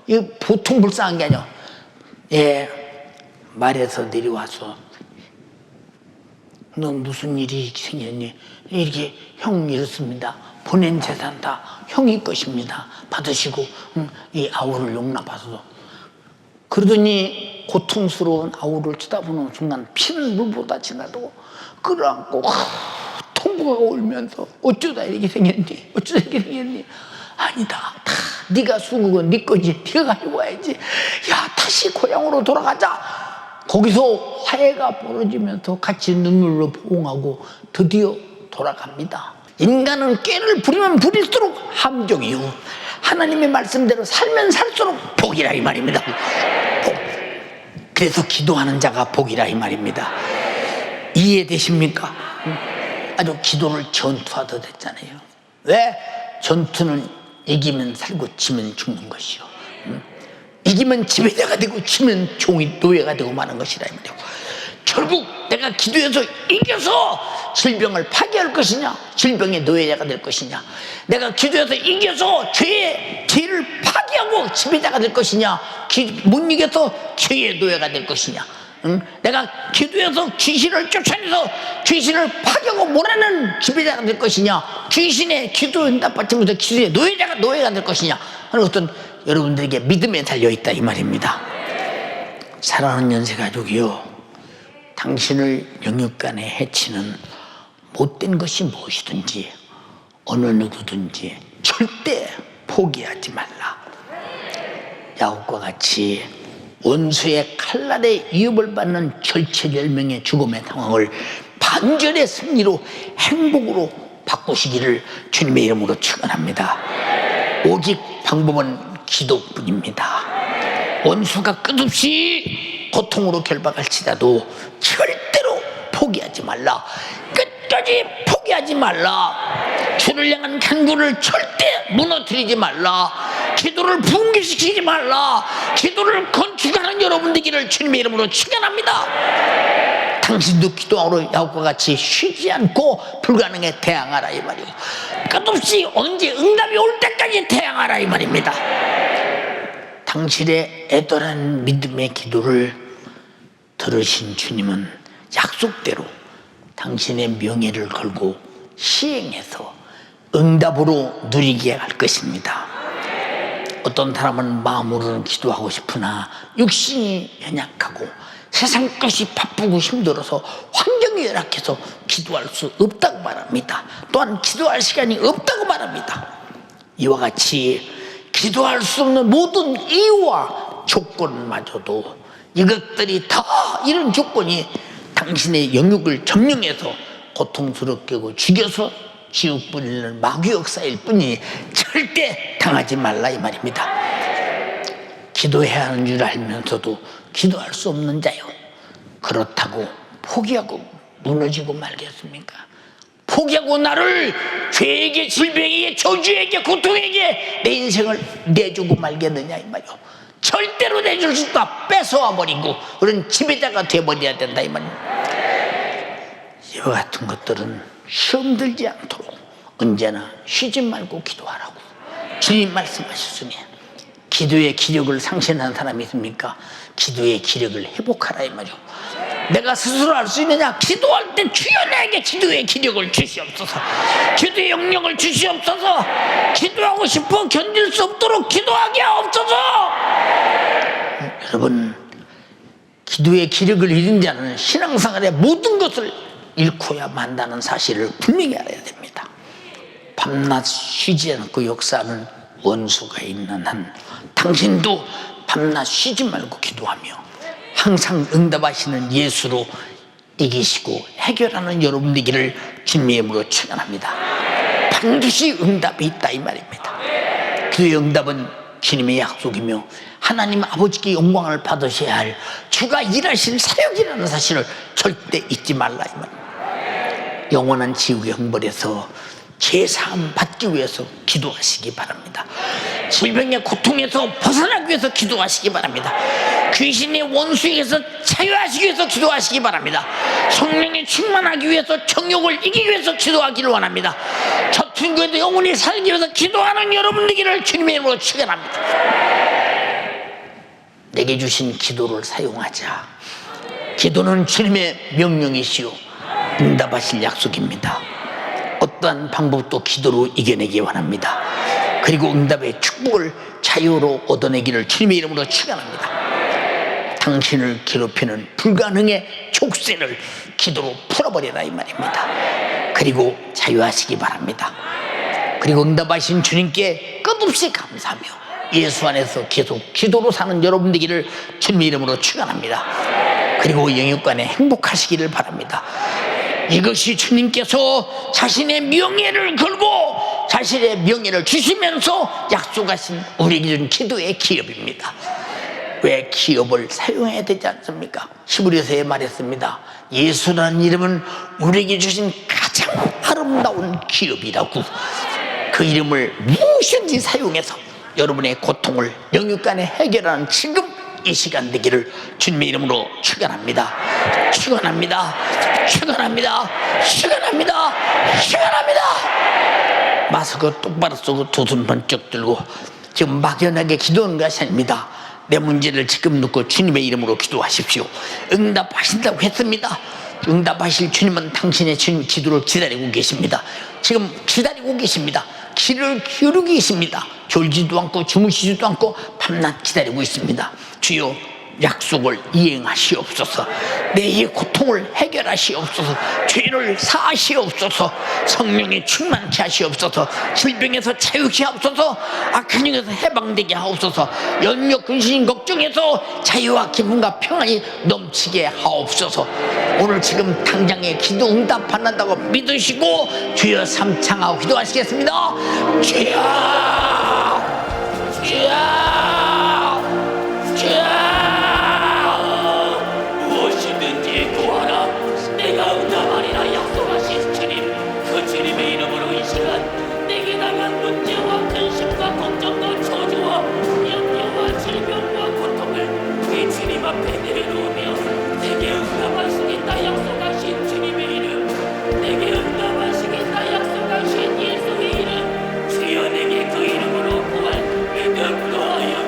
이거 보통 불쌍한 게 아니야. 예, 말에서 내려와서 너 무슨 일이 생겼니? 이렇게 형 이렇습니다. 보낸 재산 다 형이 것입니다. 받으시고 이 아우를 용납하소서. 그러더니 고통스러운 아우를 쳐다보는 순간 피는 물보다 지나도 끌어안고 통곡하고 울면서 어쩌다 이렇게 생겼니? 어쩌다 이렇게 생겼니? 아니다. 다 네가 수국은 네 거지. 네가 가지고 와야지. 야, 다시 고향으로 돌아가자. 거기서 화해가 벌어지면서 같이 눈물로 포옹하고 드디어 돌아갑니다. 인간은 꾀를 부리면 부릴수록 함정이요, 하나님의 말씀대로 살면 살수록 복이라, 이 말입니다. 복. 그래서 기도하는 자가 복이라, 이 말입니다. 이해되십니까? 아주 기도를 전투하듯 했잖아요. 왜? 전투는 이기면 살고 지면 죽는 것이요, 이기면 지배자가 되고 지면 종이 노예가 되고 마는 것이라. 결국 내가 기도해서 이겨서 질병을 파괴할 것이냐, 질병의 노예자가 될 것이냐, 내가 기도해서 이겨서 죄를 파괴하고 지배자가 될 것이냐, 못 이겨서 죄의 노예가 될 것이냐, 내가 기도해서 귀신을 쫓아내서 귀신을 파괴하고 몰아내는 지배자가 될 것이냐, 귀신의 기도 응답받지 못해 귀신의 노예가 될 것이냐 하는 것은 여러분들에게 믿음에 달려있다, 이 말입니다. 사랑하는 연세가족이요, 당신을 영육간에 해치는 못된 것이 무엇이든지 어느 누구든지 절대 포기하지 말라. 야곱과 같이 원수의 칼날에 위협을 받는 절체절명의 죽음의 상황을 반전의 승리로 행복으로 바꾸시기를 주님의 이름으로 축원합니다. 오직 방법은 기도뿐입니다. 원수가 끝없이 고통으로 결박할지라도 절대로 포기하지 말라. 끝까지 포기하지 말라. 주를 향한 간구를 절대 무너뜨리지 말라. 기도를 붕괴시키지 말라. 기도를 건축하는 여러분 되기를 주님의 이름으로 축원합니다. 당신도 기도하러 야곱과 같이 쉬지 않고 불가능에 대항하라, 이 말이에요. 끝없이 언제 응답이 올 때까지 대항하라, 이 말입니다. 당신의 애절한 믿음의 기도를 들으신 주님은 약속대로 당신의 명예를 걸고 시행해서 응답으로 누리게 할 것입니다. 어떤 사람은 마음으로는 기도하고 싶으나 육신이 연약하고 세상 것이 바쁘고 힘들어서 환경이 열악해서 기도할 수 없다고 말합니다. 또한 기도할 시간이 없다고 말합니다. 이와 같이 기도할 수 없는 모든 이유와 조건마저도 이것들이 다, 이런 조건이 당신의 영육을 점령해서 고통스럽게 죽여서 지옥 뿌리는 마귀 역사일 뿐이니 절대 당하지 말라, 이 말입니다. 기도해야 하는 줄 알면서도 기도할 수 없는 자요, 그렇다고 포기하고 무너지고 말겠습니까? 포기하고 나를 죄에게, 질병에게, 저주에게, 고통에게 내 인생을 내주고 말겠느냐 이 말이요. 절대로 내줄 수 없다. 뺏어와 버리고 그런 지배자가 되어버려야 된다 이 말이요. 이와 같은 것들은 시험 들지 않도록 언제나 쉬지 말고 기도하라고 주님 말씀하셨으니, 기도의 기력을 상실하는 사람이 있습니까? 기도의 기력을 회복하라 이 말이요. 내가 스스로 할 수 있느냐? 기도할 때 주여 내게 기도의 기력을 주시옵소서, 기도의 영역을 주시옵소서, 기도하고 싶어 견딜 수 없도록 기도하게 하옵소서. 여러분, 기도의 기력을 잃은 자는 신앙생활의 모든 것을 잃고야 만다는 사실을 분명히 알아야 됩니다. 밤낮 쉬지 않고 역사하는 원수가 있는 한 당신도 밤낮 쉬지 말고 기도하며 항상 응답하시는 예수로 이기시고 해결하는 여러분 되기를 주님의 이름으로 축원합니다. 반드시 응답이 있다 이 말입니다. 기도의 응답은 주님의 약속이며 하나님 아버지께 영광을 받으셔야 할 주가 일하실 사역이라는 사실을 절대 잊지 말라 이 말입니다. 영원한 지옥의 형벌에서 죄사함 받기 위해서 기도하시기 바랍니다. 질병의 고통에서 벗어나기 위해서 기도하시기 바랍니다. 귀신의 원수에게서 자유하시기 위해서 기도하시기 바랍니다. 성령이 충만하기 위해서, 정욕을 이기기 위해서 기도하기를 원합니다. 젖은 교회도 영원히 살기 위해서 기도하는 여러분 되기를 주님의 이름으로 축원합니다. 내게 주신 기도를 사용하자. 기도는 주님의 명령이시오 응답하실 약속입니다. 어떠한 방법도 기도로 이겨내기 원합니다. 그리고 응답의 축복을 자유로 얻어내기를 주님의 이름으로 축원합니다. 당신을 괴롭히는 불가능의 족쇄를 기도로 풀어버리라 이 말입니다. 그리고 자유하시기 바랍니다. 그리고 응답하신 주님께 끝없이 감사하며 예수 안에서 계속 기도로 사는 여러분 되기를 주님의 이름으로 축원합니다. 그리고 영육간에 행복하시기를 바랍니다. 이것이 주님께서 자신의 명예를 걸고 자신의 명예를 주시면서 약속하신 우리에게 준 기도의 기업입니다. 왜 기업을 사용해야 되지 않습니까? 히브리서에 말했습니다. 예수라는 이름은 우리에게 주신 가장 아름다운 기업이라고. 그 이름을 무엇이든지 사용해서 여러분의 고통을 영육간에 해결하는 지금 이 시간 되기를 주님의 이름으로 축원합니다. 축원합니다. 축원합니다. 축원합니다. 축원합니다. 마스크 똑바로 쓰고 두 손 번쩍 들고 지금 막연하게 기도하는 것이 아닙니다. 내 문제를 지금 놓고 주님의 이름으로 기도하십시오. 응답하신다고 했습니다. 응답하실 주님은 당신의 주님 기도를 기다리고 계십니다. 지금 기다리고 계십니다. 귀를 기울이고 계십니다. 졸지도 않고 주무시지도 않고 밤낮 기다리고 있습니다. 주여 약속을 이행하시옵소서. 내 고통을 해결하시옵소서. 죄를 사하시옵소서. 성령이 충만케 하시옵소서. 질병에서 자유케 하옵소서. 악한 영에서 해방되게 하옵소서. 연력 근심 걱정에서 자유와 기쁨과 평안이 넘치게 하옵소서. 오늘 지금 당장에 기도 응답 받는다고 믿으시고 주여 삼창하고 기도하시겠습니다. 주여 주여 주여 무엇이든지 구하라 내가 응답하리라 약속하신 주님, 그 주님의 이름으로 이 시간 내게 당한 문제와 근심과 걱정과 저주와 염려와 질병과 고통을 이 주님 앞에 내려놓으며 내게 응답하시겠다 약속하신 주님의 이름, 내게 응답하시겠다 약속하신 예수의 이름, 주여 내게 그 이름으로 구할 믿음 더하여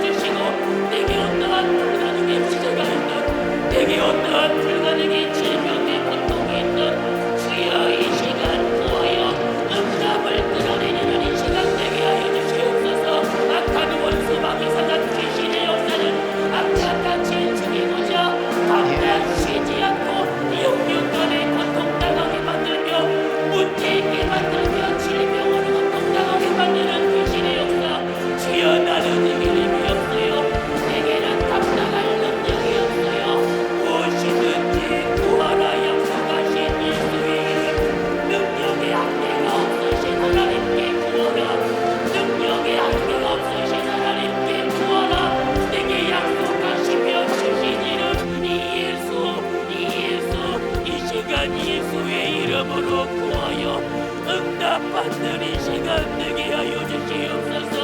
예수의 이름으로 구하여 응답받는 이 시간 되게 하여 주시옵소서.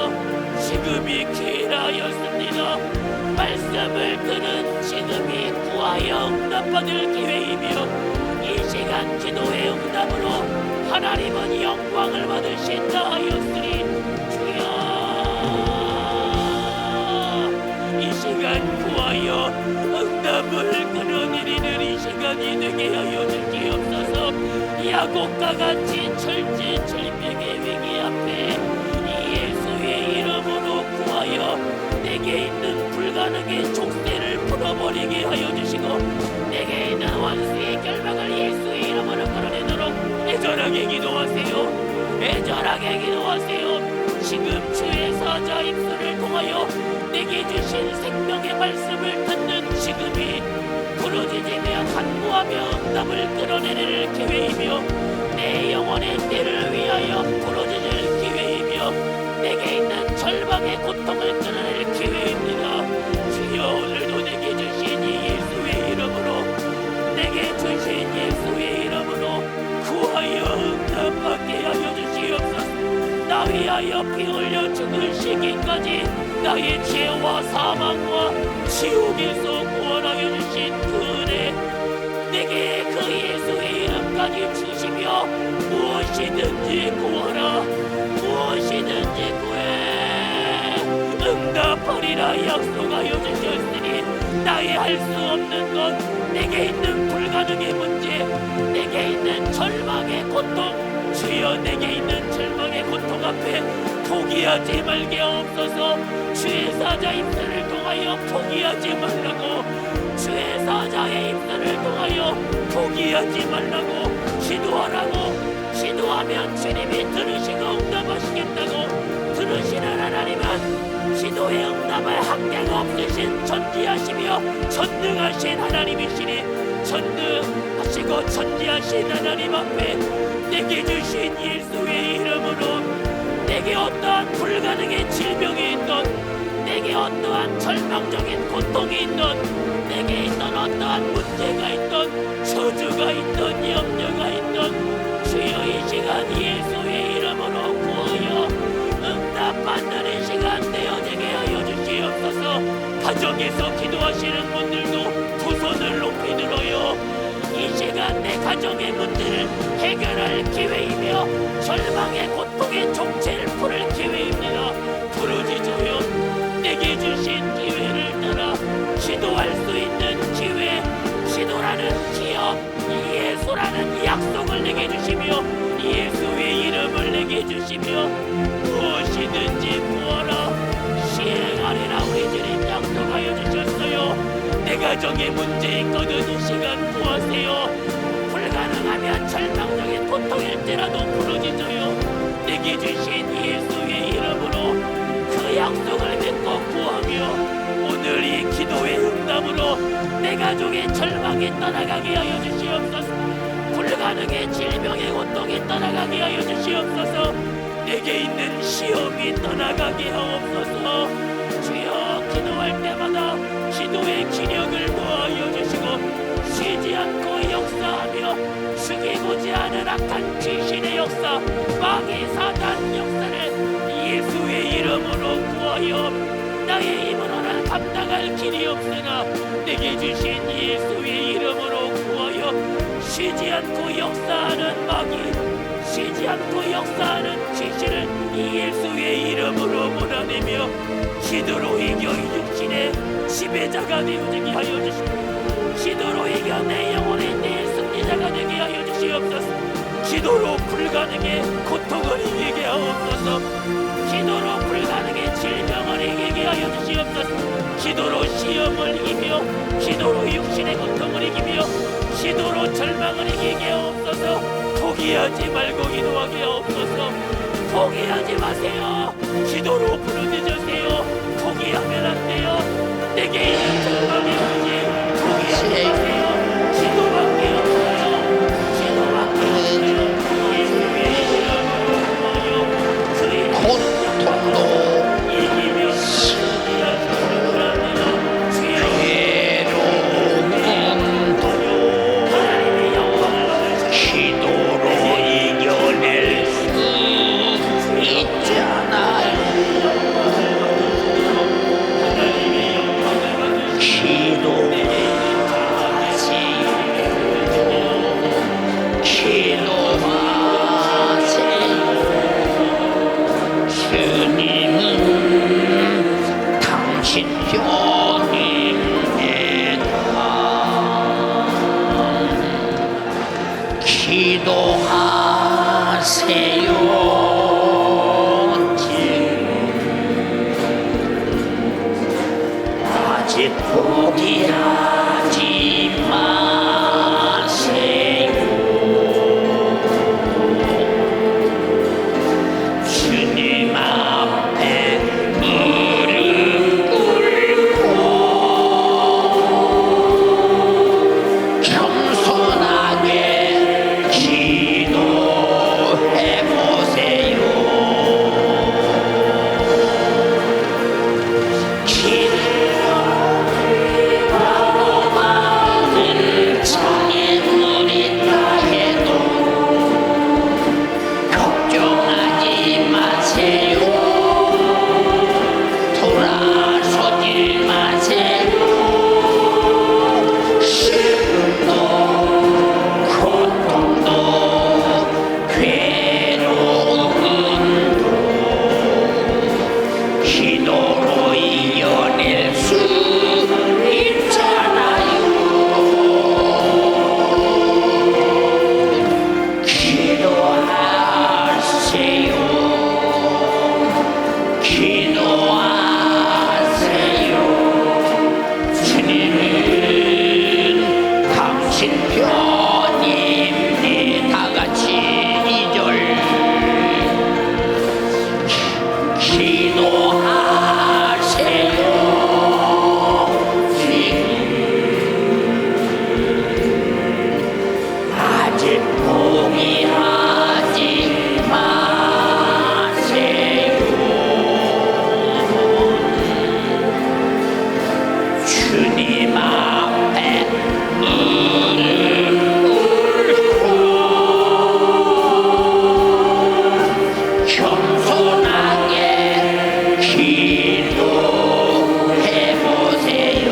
지금이 기회하였습니다. 말씀을 들은 지금이 구하여 응답받을 기회이며 이 시간 기도의 응답으로 하나님은 영광을 받으신다 하였으니 주여 이 시간 구하여 응답을 끌어내리는 이 시간이 되게 하여 주시옵소서. 야곱과 같이 철지철벽의 위기 앞에 예수의 이름으로 구하여 내게 있는 불가능의 족쇄를 풀어버리게 하여 주시고 내게 있는 원수의 결박을 예수의 이름으로 끌어내도록 애절하게 기도하세요. 애절하게 기도하세요. 지금 주의 사자 입술을 통하여 내게 주신 생명의 말씀을 듣는 지금이 부르짖으며 간구하며 응답을 끌어내릴 기회이며 내 영혼의 때를 위하여 부르짖을 기회이며 내게 있는 절망의 고통을 끌어낼 기회입니다. 주여 오늘도 내게 주신 이 예수의 이름으로 내게 주신 예수의 이름으로 구하여 응답받게 하여 주시옵소서. 나 위하여 피 흘려 죽으시기까지 나의 죄와 사망과 지옥에서 구원하여 주신 그 은혜 내게 그 예수의 이름까지 주시며 무엇이든지 구하라 무엇이든지 구해 응답하리라 약속하여 주셨으니 나의 할 수 없는 것 내게 있는 불가능의 문제 내게 있는 절망의 고통 주여 내게 있는 절망의 고통 앞에 포기하지 말게 없어서 주의 사자 입술을 통하여 포기하지 말라고 주의 사자의 입술을 통하여 포기하지 말라고 기도하라고 기도하면 주님이 들으시고 응답하시겠다고 들으시는 하나님은 기도의 응답을 한계가 없으신 전지하시며 전능하신 하나님이시니 전능하시고 전지하신 하나님 앞에 내게 주신 예수의 이름으로 내게 어떠한 불가능의 질병이 있던 내게 어떠한 절망적인 고통이 있던 내게 있던 어떠한 문제가 있던 저주가 있던 염려가 있던 주여 이 시간 예수의 이름으로 구하여 응답받는 이 시간 되어지게 하여 주시옵소서. 가정에서 기도하시는 분들도 두 손을 높이 들어요. 이 시간 내 가정의 문제를 해결할 기회이며 절망의 고통의 정체를 풀을 기회입니다. 부르짖어요. 내게 주신 기회를 따라 기도할 수 있는 기회 기도라는 기업 예수라는 약속을 내게 주시며 예수의 이름을 내게 주시며 무엇이든지 구하라 시행하리라 우리 주님 약속하여 주셨어요. 내 가정에 문제 있거든 이 시간 구하세요. 불가능하면 절망적인 고통일지라도 부르짖어요. 내게 주신 예수의 이름으로 그 약속을 믿고 구하며 오늘 이 기도의 응답으로 내 가족의 절망이 떠나가게 하여 주시옵소서. 불가능의 질병의 고통이 떠나가게 하여 주시옵소서. 내게 있는 시험이 떠나가게 하옵소서. 주여 기도할 때마다 기도의 기력을 모아여 주시고 쉬지 않고 역사하며 죽이고지 않은 악한 귀신의 역사 마귀 사단 역사를 예수의 이름으로 구하여 나의 힘으로는 감당할 길이 없으나 내게 주신 예수의 이름으로 구하여 쉬지 않고 역사하는 마귀 쉬지 않고 역사하는 귀신을 예수의 이름으로 몰아내며 기도로 이겨 이 육신의 지배자가 되어지게 하여 주시고 기도로 이겨 내 영혼의 내 승리자가 되게 하여 주시옵소서. 기도로 불가능의 고통을 이기게 하옵소서. 기도로 불가능의 질병을 이기게 하여 주시옵소서. 기도로 시험을 이기며 기도로 육신의 고통을 이기며 기도로 절망을 이기게 하옵소서. 포기하지 말고 기도하게 하옵소서. 포기하지 마세요. 기도로 부르짖으세요. 포기하면 안 돼요. 내게 있는 절망의 문제 포기하지 마세요. 기도밖에 없어요. 기도밖에 없어요. 예수의 이름으로 구하여 그의
고통도
이기며
괴로움도
하나님의 영광을 받을
기도하세요. 아직 포기하지 마세요. 주님 앞에 무릎 꿇고 겸손하게 기도해 보세요. 기도로 받은 장애물이 있다 해도 걱정하지 마세요. 돌아서지 마세요. 슬픔도 고통도 괴로움도 기도로 이겨낼 수 있잖아요. 기도하세요. 기도하세요. 주님은 당신 편입니다. 다같이 2절 기도하세요. 아직 포기하지 마세요. 주님 앞에 무릎 꿇고 겸손하게 기도해 보세요.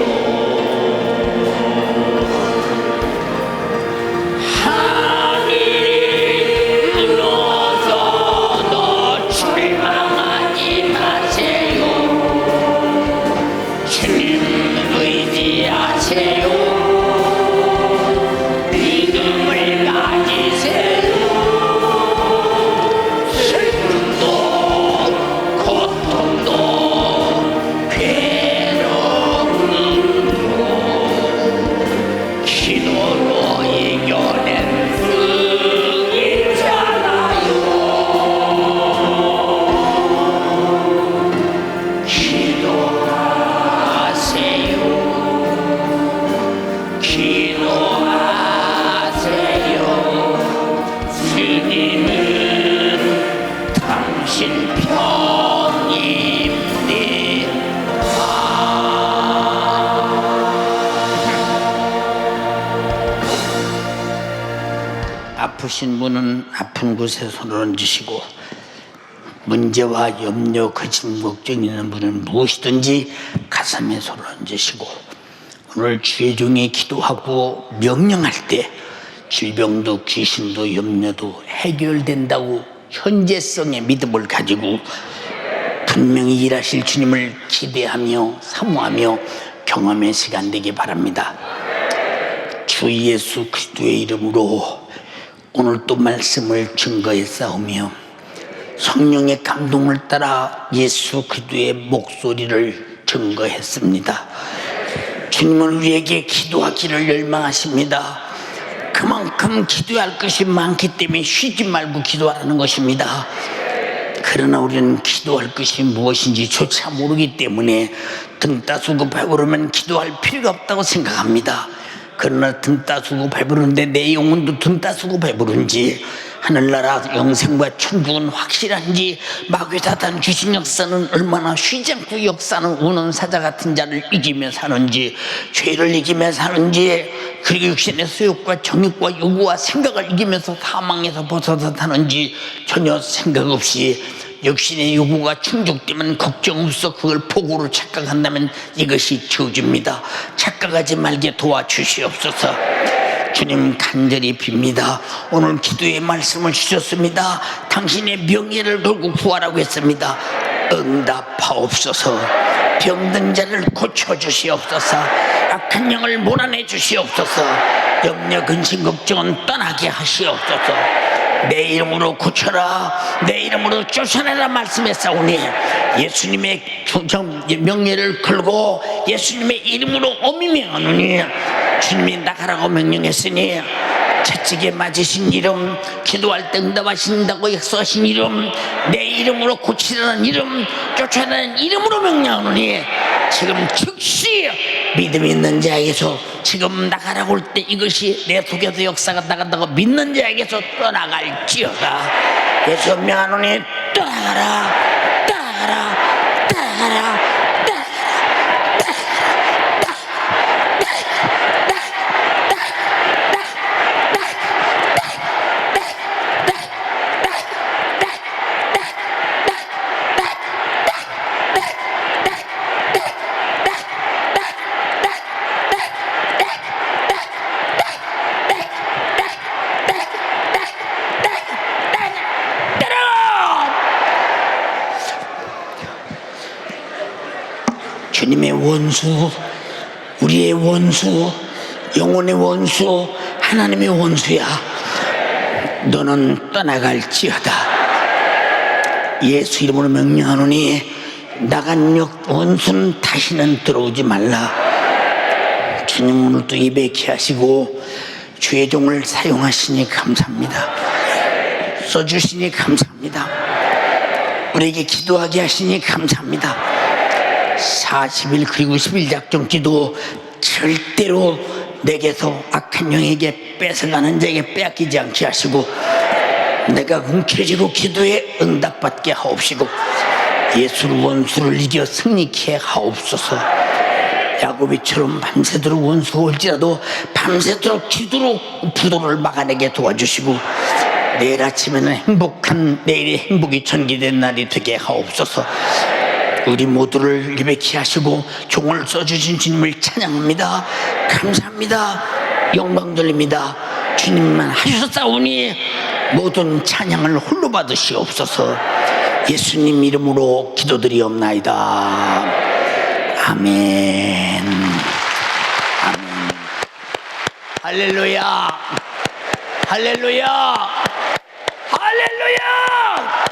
하늘이 무너져도 절망하지 마세요. 주님 의지하세요. 믿음을 가지세요. 슬픔도 고통도 괴로움도 기도로 이겨낼 수 있잖아요. 기도하세요. 기도하세요. 주님은 당신 편입니다. 아프신 분은 아픈 곳에 손을 얹으시고 문제와 염려, 거짓, 걱정 있는 분은 무엇이든지 가슴에 손을 얹으시고 오늘 주의 종이 기도하고 명령할 때 질병도 귀신도 염려도 해결된다고 현재성의 믿음을 가지고 분명히 일하실 주님을 기대하며 사모하며 경험의 시간 되기 바랍니다. 주 예수 그리스도의 이름으로 오늘 또 말씀을 증거해 싸우며 성령의 감동을 따라 예수 그리스도의 목소리를 증거했습니다. 주님은 우리에게 기도하기를 열망하십니다. 그만큼 기도해야 할 것이 많기 때문에 쉬지 말고 기도하라는 것입니다. 그러나 우리는 기도할 것이 무엇인지 조차 모르기 때문에 등 따수고 배부르면 기도할 필요가 없다고 생각합니다. 그러나 등 따수고 배부른데 내 영혼도 등 따수고 배부른지 하늘나라 영생과 천국은 확실한지 마귀 사탄 귀신 역사는 얼마나 쉬지 않고 역사는 우는 사자 같은 자를 이기며 사는지 죄를 이기며 사는지 그리고 육신의 소욕과 정욕과 요구와 생각을 이기면서 사망에서 벗어서 사는지 전혀 생각 없이 육신의 요구가 충족되면 걱정 없어 그걸 복으로 착각한다면 이것이 저주입니다. 착각하지 말게 도와주시옵소서. 주님 간절히 빕니다. 오늘 기도의 말씀을 주셨습니다. 당신의 명예를 걸고 구하라고 했습니다. 응답하옵소서. 병든 자를 고쳐주시옵소서. 악한 영을 몰아내 주시옵소서. 염려 근심 걱정은 떠나게 하시옵소서. 내 이름으로 고쳐라, 내 이름으로 쫓아내라 말씀했사오니 예수님의 명예를 걸고 예수님의 이름으로 어미 명하노니 주님이 나가라고 명령했으니 채찍에 맞으신 이름, 기도할 때 응답하신다고 약속하신 이름, 내 이름으로 고치라는 이름, 쫓아내는 이름으로 명령하노니 지금 즉시 믿음 있는 자에게서 지금 나가라고 할 때 이것이 내 속에서 역사가 나간다고 믿는 자에게서 떠나갈지어다. 예수 명하노니 떠나가라, 떠나가라, 떠나가라, 주님의 원수, 우리의 원수, 영혼의 원수, 하나님의 원수야. 너는 떠나갈지어다. 예수 이름으로 명령하노니 나간 원수는 다시는 들어오지 말라. 주님 오늘도 예배케 하시고 주의 종을 사용하시니 감사합니다. 써주시니 감사합니다. 우리에게 기도하게 하시니 감사합니다. 40일 그리고 10일 작정 기도 절대로 내게서 악한 영에게 뺏어가는 자에게 빼앗기지 않게 하시고 내가 움켜쥐고 기도에 응답받게 하옵시고 예수를 원수를 이겨 승리케 하옵소서. 야고비처럼 밤새도록 원수가 올지라도 밤새도록 기도로 부도를 막아내게 도와주시고 내일 아침에는 행복한 내일의 행복이 전개된 날이 되게 하옵소서. 우리 모두를 예배케 하시고 종을 써주신 주님을 찬양합니다. 감사합니다. 영광 돌립니다. 주님만 하셨사오니 모든 찬양을 홀로 받으시옵소서. 예수님 이름으로 기도드리옵나이다. 아멘. 아멘. 할렐루야. 할렐루야. 할렐루야.